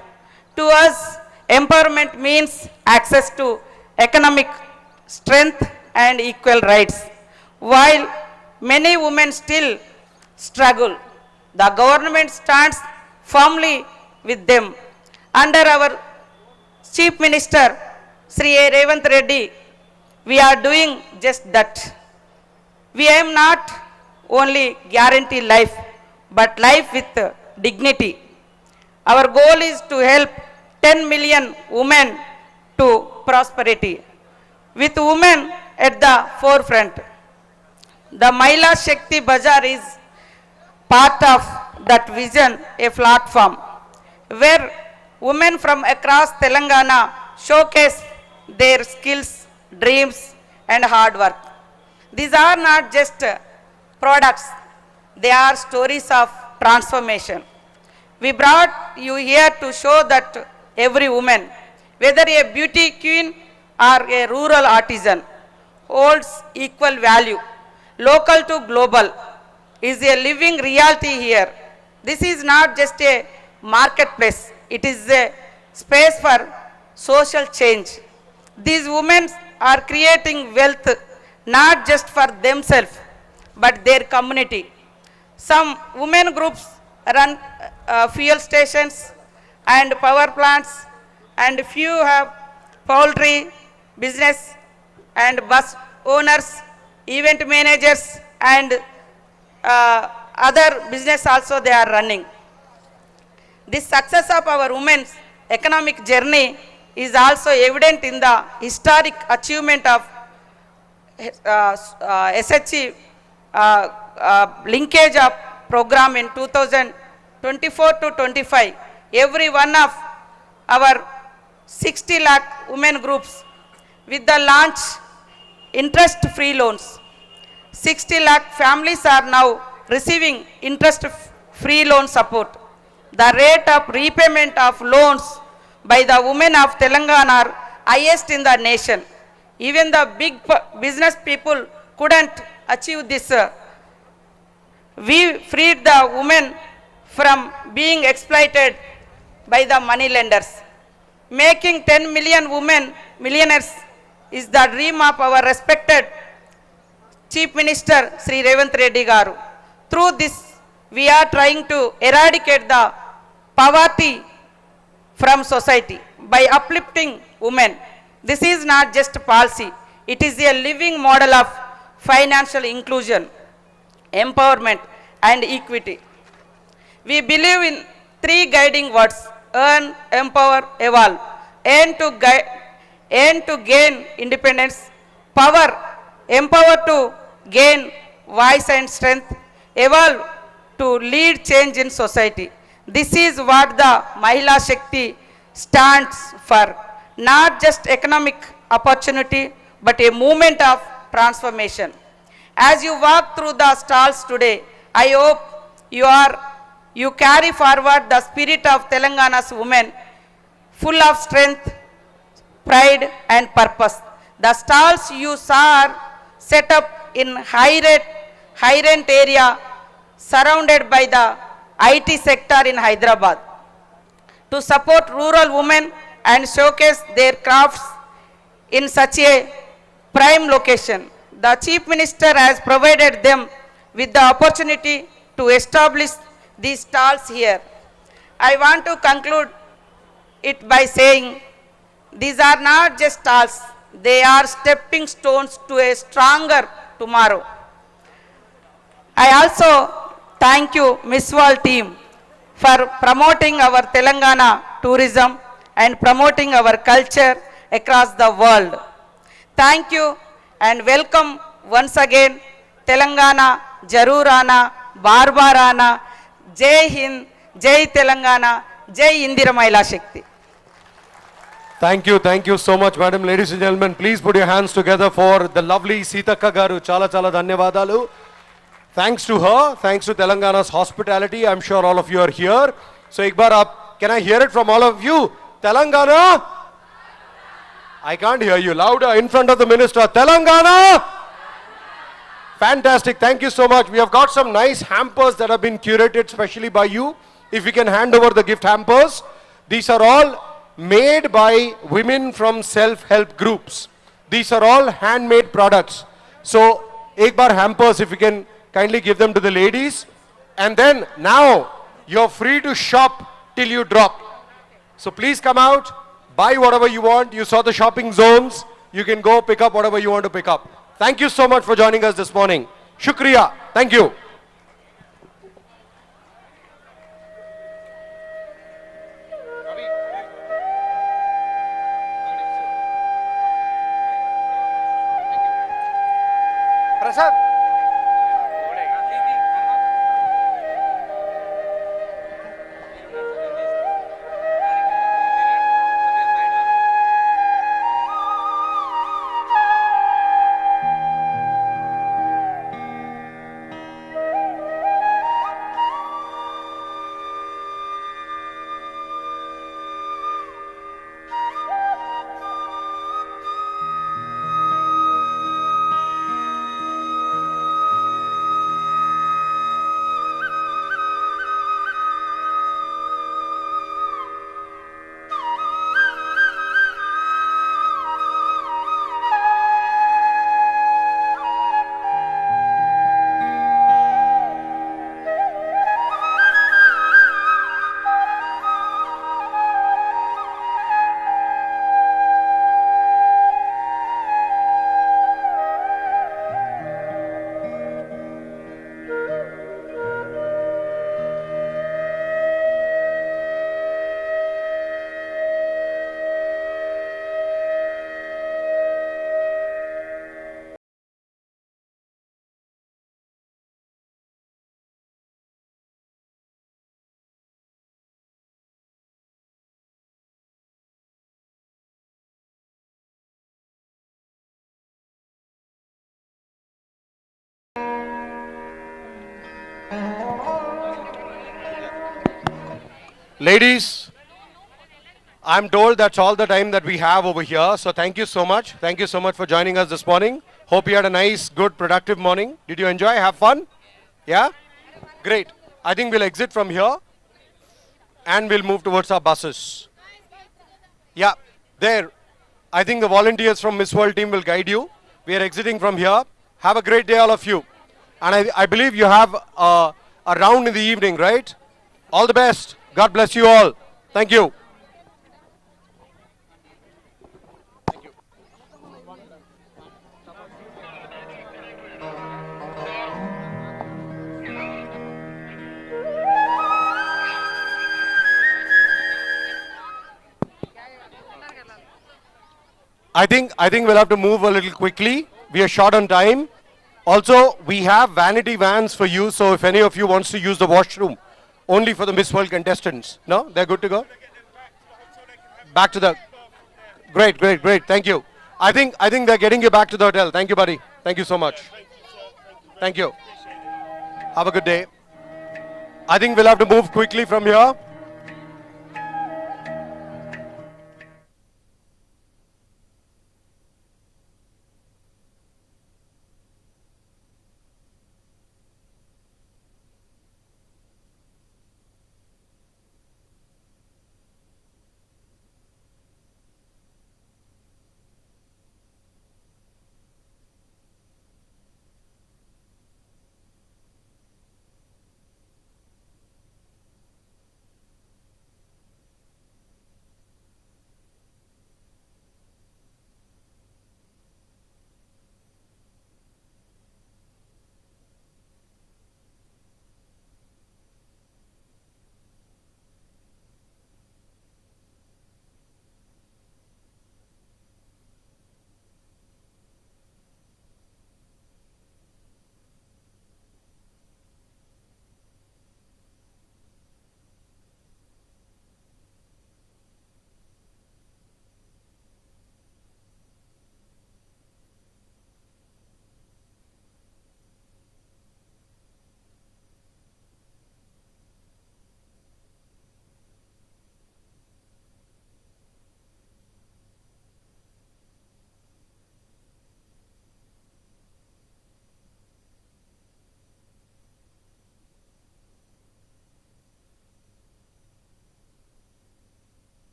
[SPEAKER 15] To us, empowerment means access to economic strength and equal rights. While many women still struggle, the government stands firmly with them. Under our Chief Minister, Sri A. Revant Reddy, we are doing just that. We aim not only guarantee life, but life with dignity. Our goal is to help 10 million women to prosperity, with women at the forefront. The Mahila Shakti Bazaar is part of that vision, a platform where women from across Telangana showcase their skills, dreams, and hard work. These are not just products, they are stories of transformation. We brought you here to show that every woman, whether a beauty queen or a rural artisan, holds equal value. Local to global is a living reality here. This is not just a marketplace, it is a space for social change. These women are creating wealth not just for themselves but their community. Some women groups run fuel stations and power plants, and few have poultry business and bus owners, event managers, and other business also they are running. This success of our women's economic journey is also evident in the historic achievement of SHE linkage of program in 2024 to 25. Every one of our 60 lakh women groups with the launch interest-free loans. 60 lakh families are now receiving interest-free loan support. The rate of repayment of loans by the women of Telangana are highest in the nation. Even the big business people couldn't achieve this. We freed the women from being exploited by the money lenders. Making 10 million women millionaires is the dream of our respected Chief Minister Sri Revanth Reddy Garu. Through this, we are trying to eradicate the poverty from society by uplifting women. This is not just a policy, it is a living model of financial inclusion, empowerment, and equity. We believe in three guiding words: earn, empower, evolve. Aim to gain independence, power, empower to gain voice and strength, evolve to lead change in society. This is what the Mahila Shakti stands for. Not just economic opportunity, but a movement of transformation. As you walk through the stalls today, I hope you carry forward the spirit of Telangana's women, full of strength, pride, and purpose. The stalls you saw are set up in high-rent area surrounded by the IT sector in Hyderabad to support rural women and showcase their crafts in such a prime location. The Chief Minister has provided them with the opportunity to establish these stalls here. I want to conclude it by saying these are not just stalls, they are stepping stones to a stronger tomorrow. I also thank you, Miss World team, for promoting our Telangana tourism and promoting our culture across the world. Thank you and welcome once again Telangana, Jarurana, Barbarana, Jai Hind, Jai Telangana, Jai Indira Mahila Shakti.
[SPEAKER 3] Thank you so much, madam. Ladies and gentlemen, please put your hands together for the lovely Seetakka Garu. Chala dhanyavadalu. Thanks to her, thanks to Telangana's hospitality, I'm sure all of you are here. So, ek baar can I hear it from all of you? Telangana? I can't hear you. Louder in front of the minister. Telangana? Fantastic. Thank you so much. We have got some nice hampers that have been curated specially by you. If we can hand over the gift hampers. These are all made by women from self-help groups. These are all handmade products. So, ek baar hampers, if you can kindly give them to the ladies. And then now you're free to shop till you drop. So please come out, buy whatever you want. You saw the shopping zones. You can go pick up whatever you want to pick up. Thank you so much for joining us this morning. Shukriya. Thank you. Prasad. Ladies, I'm told that's all the time that we have over here. So thank you so much. Thank you so much for joining us this morning. Hope you had a nice, good, productive morning. Did you enjoy? Have fun? Yeah? Great. I think we'll exit from here and we'll move towards our buses. Yeah, there. I think the volunteers from Miss World team will guide you. We are exiting from here. Have a great day, all of you. And I believe you have a round in the evening, right? All the best. God bless you all. Thank you. I think we'll have to move a little quickly. We are short on time. Also, we have vanity vans for you, so if any of you wants to use the washroom, only for the Miss World contestants. No? They're good to go? Back to the... Great. Thank you. I think they're getting you back to the hotel. Thank you, buddy. Thank you so much. Thank you. Have a good day. I think we'll have to move quickly from here.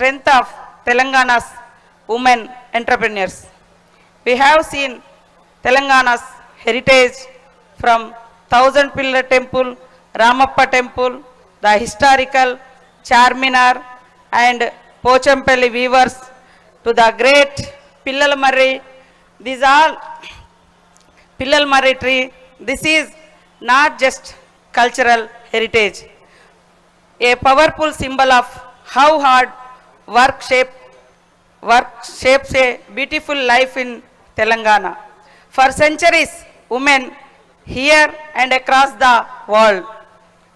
[SPEAKER 15] Strength of Telangana's women entrepreneurs. We have seen Telangana's heritage from Thousand Pillar Temple, Ramappa Temple, the historical Charminar and Pochampalli weavers to the great Pillal Marri. These all Pillal Marri tree. This is not just cultural heritage, a powerful symbol of how hard work shapes a beautiful life in Telangana. For centuries, women here and across the world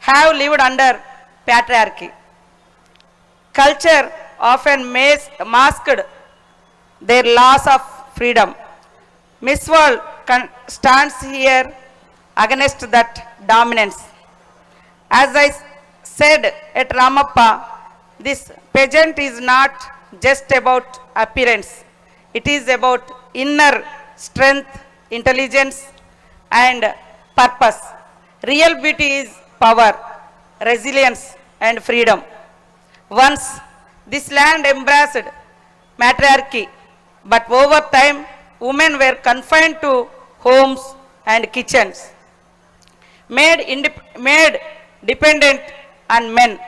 [SPEAKER 15] have lived under patriarchy. Culture often masked their loss of freedom. Miss World stands here against that dominance. As I said at Ramappa, this pageant is not just about appearance. It is about inner strength, intelligence, and purpose. Real beauty is power, resilience, and freedom. Once this land embraced matriarchy, but over time, women were confined to homes and kitchens, made dependent on men.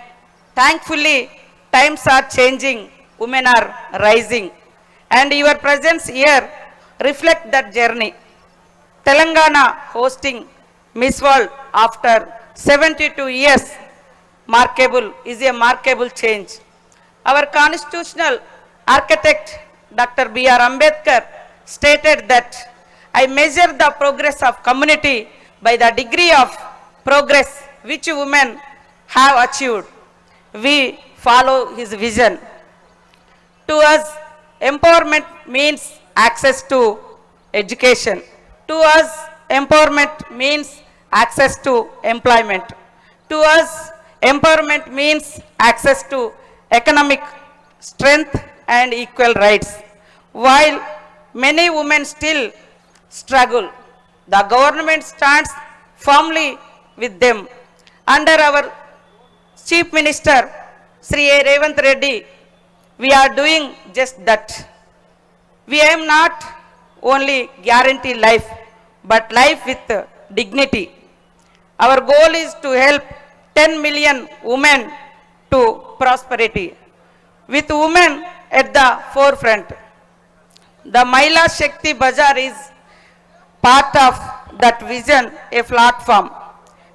[SPEAKER 15] Thankfully, times are changing, women are rising, and your presence here reflect that journey. Telangana hosting Miss World after 72 years is a markable change. Our constitutional architect, Dr. B.R. Ambedkar, stated that I measure the progress of community by the degree of progress which women have achieved. We follow his vision. To us, empowerment means access to education. To us, empowerment means access to employment. To us, empowerment means access to economic strength and equal rights. While many women still struggle, the government stands firmly with them. Under our Chief Minister, Sri Revanth Reddy, we are doing just that. We aim not only guarantee life, but life with dignity. Our goal is to help 10 million women to prosperity, with women at the forefront. The Mahila Shakti Bazaar is part of that vision, a platform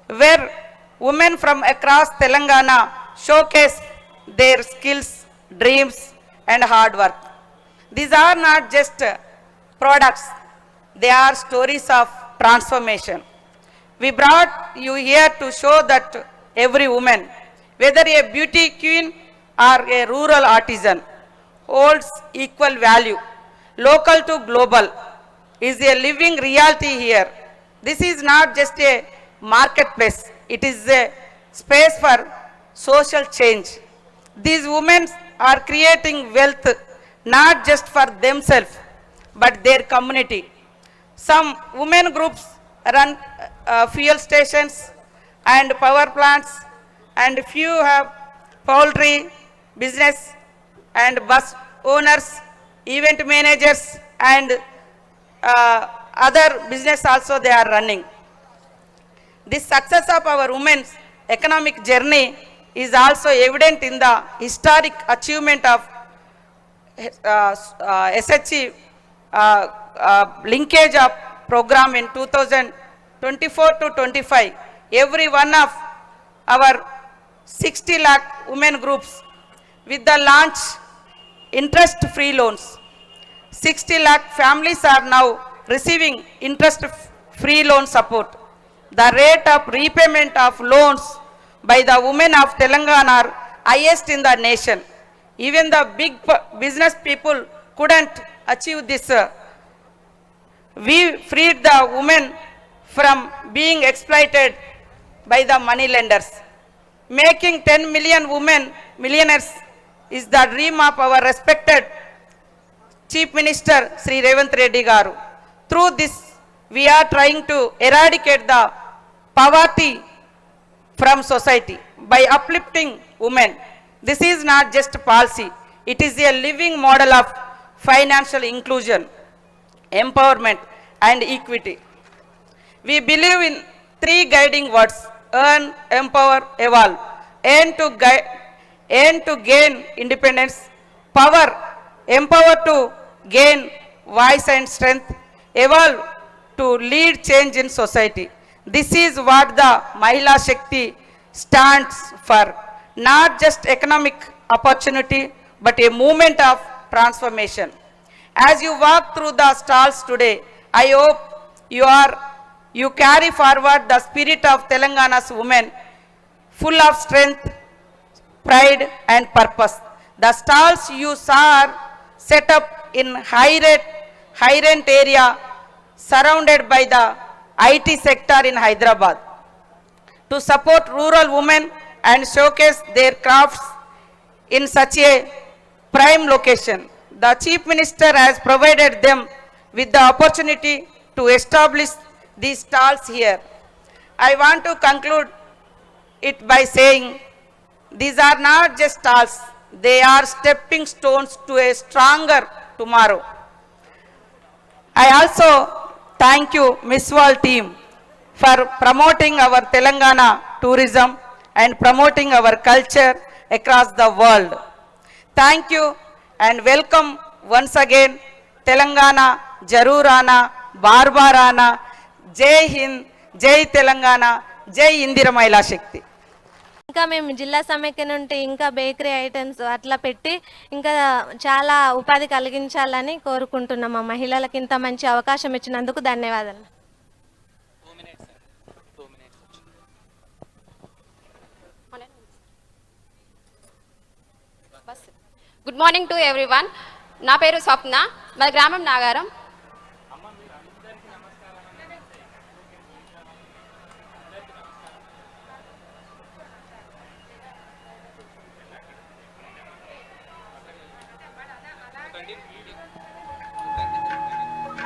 [SPEAKER 15] where women from across Telangana showcase their skills, dreams, and hard work. These are not just products, they are stories of transformation. We brought you here to show that every woman, whether a beauty queen or a rural artisan, holds equal value. Local to global is a living reality here. This is not just a marketplace, it is a space for social change. These women are creating wealth not just for themselves, but their community. Some women groups run fuel stations and power plants, and few have poultry business and bus owners, event managers, and other business also they are running. This success of our women's economic journey is also evident in the historic achievement of SHE linkage of program in 2024 to 25. Every one of our 60 lakh women groups with the launch interest-free loans. 60 lakh families are now receiving interest-free loan support. The rate of repayment of loans by the women of Telangana are highest in the nation. Even the big business people couldn't achieve this. We freed the women from being exploited by the money lenders. Making 10 million women millionaires is the dream of our respected Chief Minister Sri Revanth Reddy Garu. Through this, we are trying to eradicate the poverty from society by uplifting women. This is not just policy, it is a living model of financial inclusion, empowerment, and equity. We believe in 3 guiding words: earn, empower, evolve. Earn to gain independence, power, empower to gain voice and strength, evolve to lead change in society. This is what the Mahila Shakti stands for. Not just economic opportunity, but a movement of transformation. As you walk through the stalls today, I hope you carry forward the spirit of Telangana's women, full of strength, pride, and purpose. The stalls you saw are set up in high-rent area surrounded by the IT sector in Hyderabad. to support rural women and showcase their crafts in such a prime location. The Chief Minister has provided them with the opportunity to establish these stalls here. I want to conclude it by saying these are not just stalls, they are stepping stones to a stronger tomorrow. I also thank you, Miss World team, for promoting our Telangana tourism and promoting our culture across the world. Thank you and welcome once again Telangana, Jarurana, Barbarana, Jai Hind, Jai Telangana, Jai Indira Mahila Shakti.
[SPEAKER 11] ఇంకా మేము జిల్లా సమైక్య నుండి ఇంకా bakery items అట్లా పెట్టి ఇంకా చాలా ఉపాధి కలిగించాలని కోరుకుంటున్నాం. మా మహిళలకు ఇంత మంచి అవకాశం ఇచ్చినందుకు ధన్యవాదాలు.
[SPEAKER 13] Good morning to everyone. నా పేరు స్వప్న, మా గ్రామం నాగారం.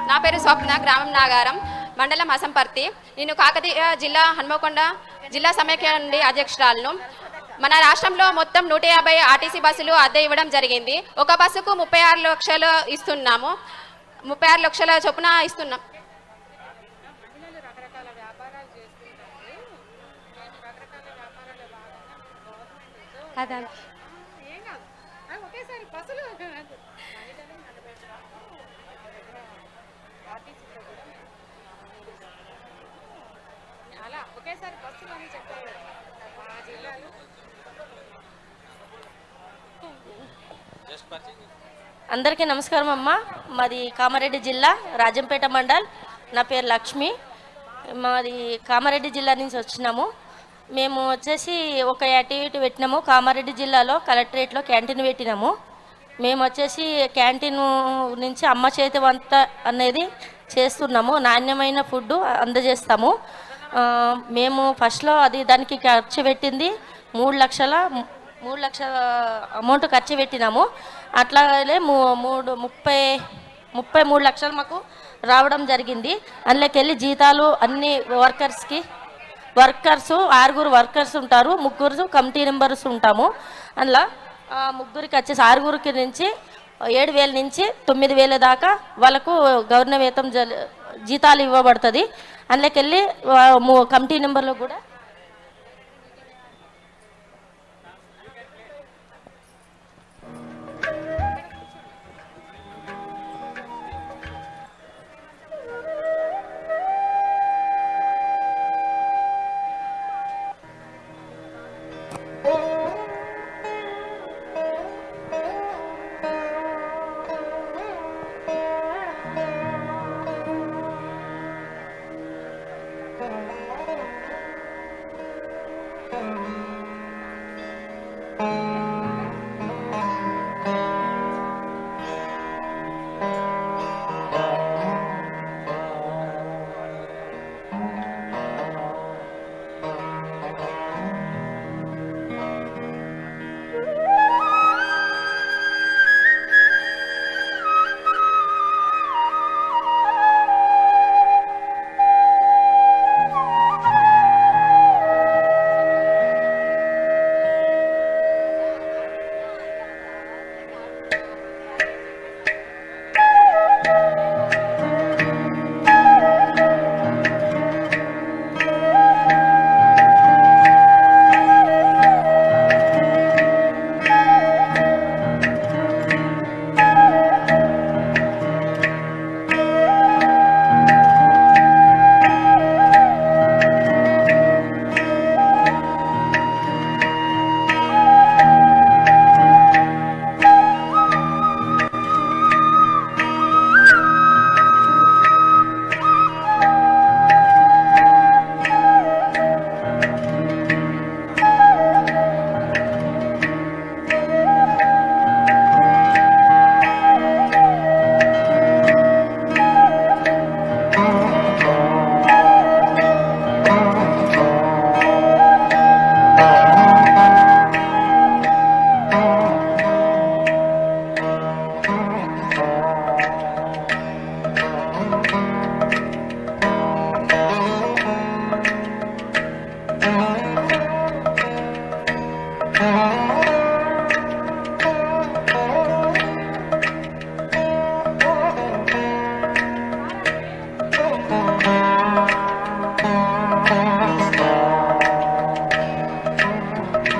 [SPEAKER 13] నా పేరు స్వప్న, గ్రామం నాగారం, మండలం అసంపర్తి. నేను కాకతీయ జిల్లా హన్మకొండ జిల్లా సమైక్య నుండి అధ్యక్షురాలను. మన రాష్ట్రంలో మొత్తం 150 ఆర్టీసీ బస్సులు అద్దె ఇవ్వడం జరిగింది. ఒక బస్సుకు 36 లక్షలు ఇస్తున్నాము. 36 లక్షల చొప్పున ఇస్తున్నాం. అదే
[SPEAKER 14] అందరికీ నమస్కారం అమ్మ. మాది కామారెడ్డి జిల్లా, రాజంపేట మండల్. నా పేరు లక్ష్మి. మాది కామారెడ్డి జిల్లా నుంచి వచ్చినాము. మేము వచ్చేసి ఒక యాక్టివిటీ పెట్టినాము. కామారెడ్డి జిల్లాలో కలెక్టరేట్లో క్యాంటీన్ పెట్టినాము. మేము వచ్చేసి క్యాంటీన్ నుంచి అమ్మ చేతి వంట అనేది చేస్తున్నాము. నాణ్యమైన ఫుడ్ అందజేస్తాము. మేము ఫస్ట్లో దానికి ఖర్చు పెట్టింది 3 లక్షల అమౌంట్ ఖర్చు పెట్టినాము. అట్లాగే 33 లక్షలు మాకు రావడం జరిగింది. అందులోకెళ్ళి జీతాలు అన్ని వర్కర్స్ 6 వర్కర్స్ ఉంటారు, 3 కమిటీ మెంబర్స్ ఉంటాము. అందులో 3కి వచ్చేసి 6 నుంచి 7,000 నుంచి 9,000 దాకా వాళ్ళకు గవర్నమెంట్ వేతనం జీతాలు ఇవ్వబడుతుంది. అందులోకెళ్ళి కమిటీ నెంబర్లో కూడా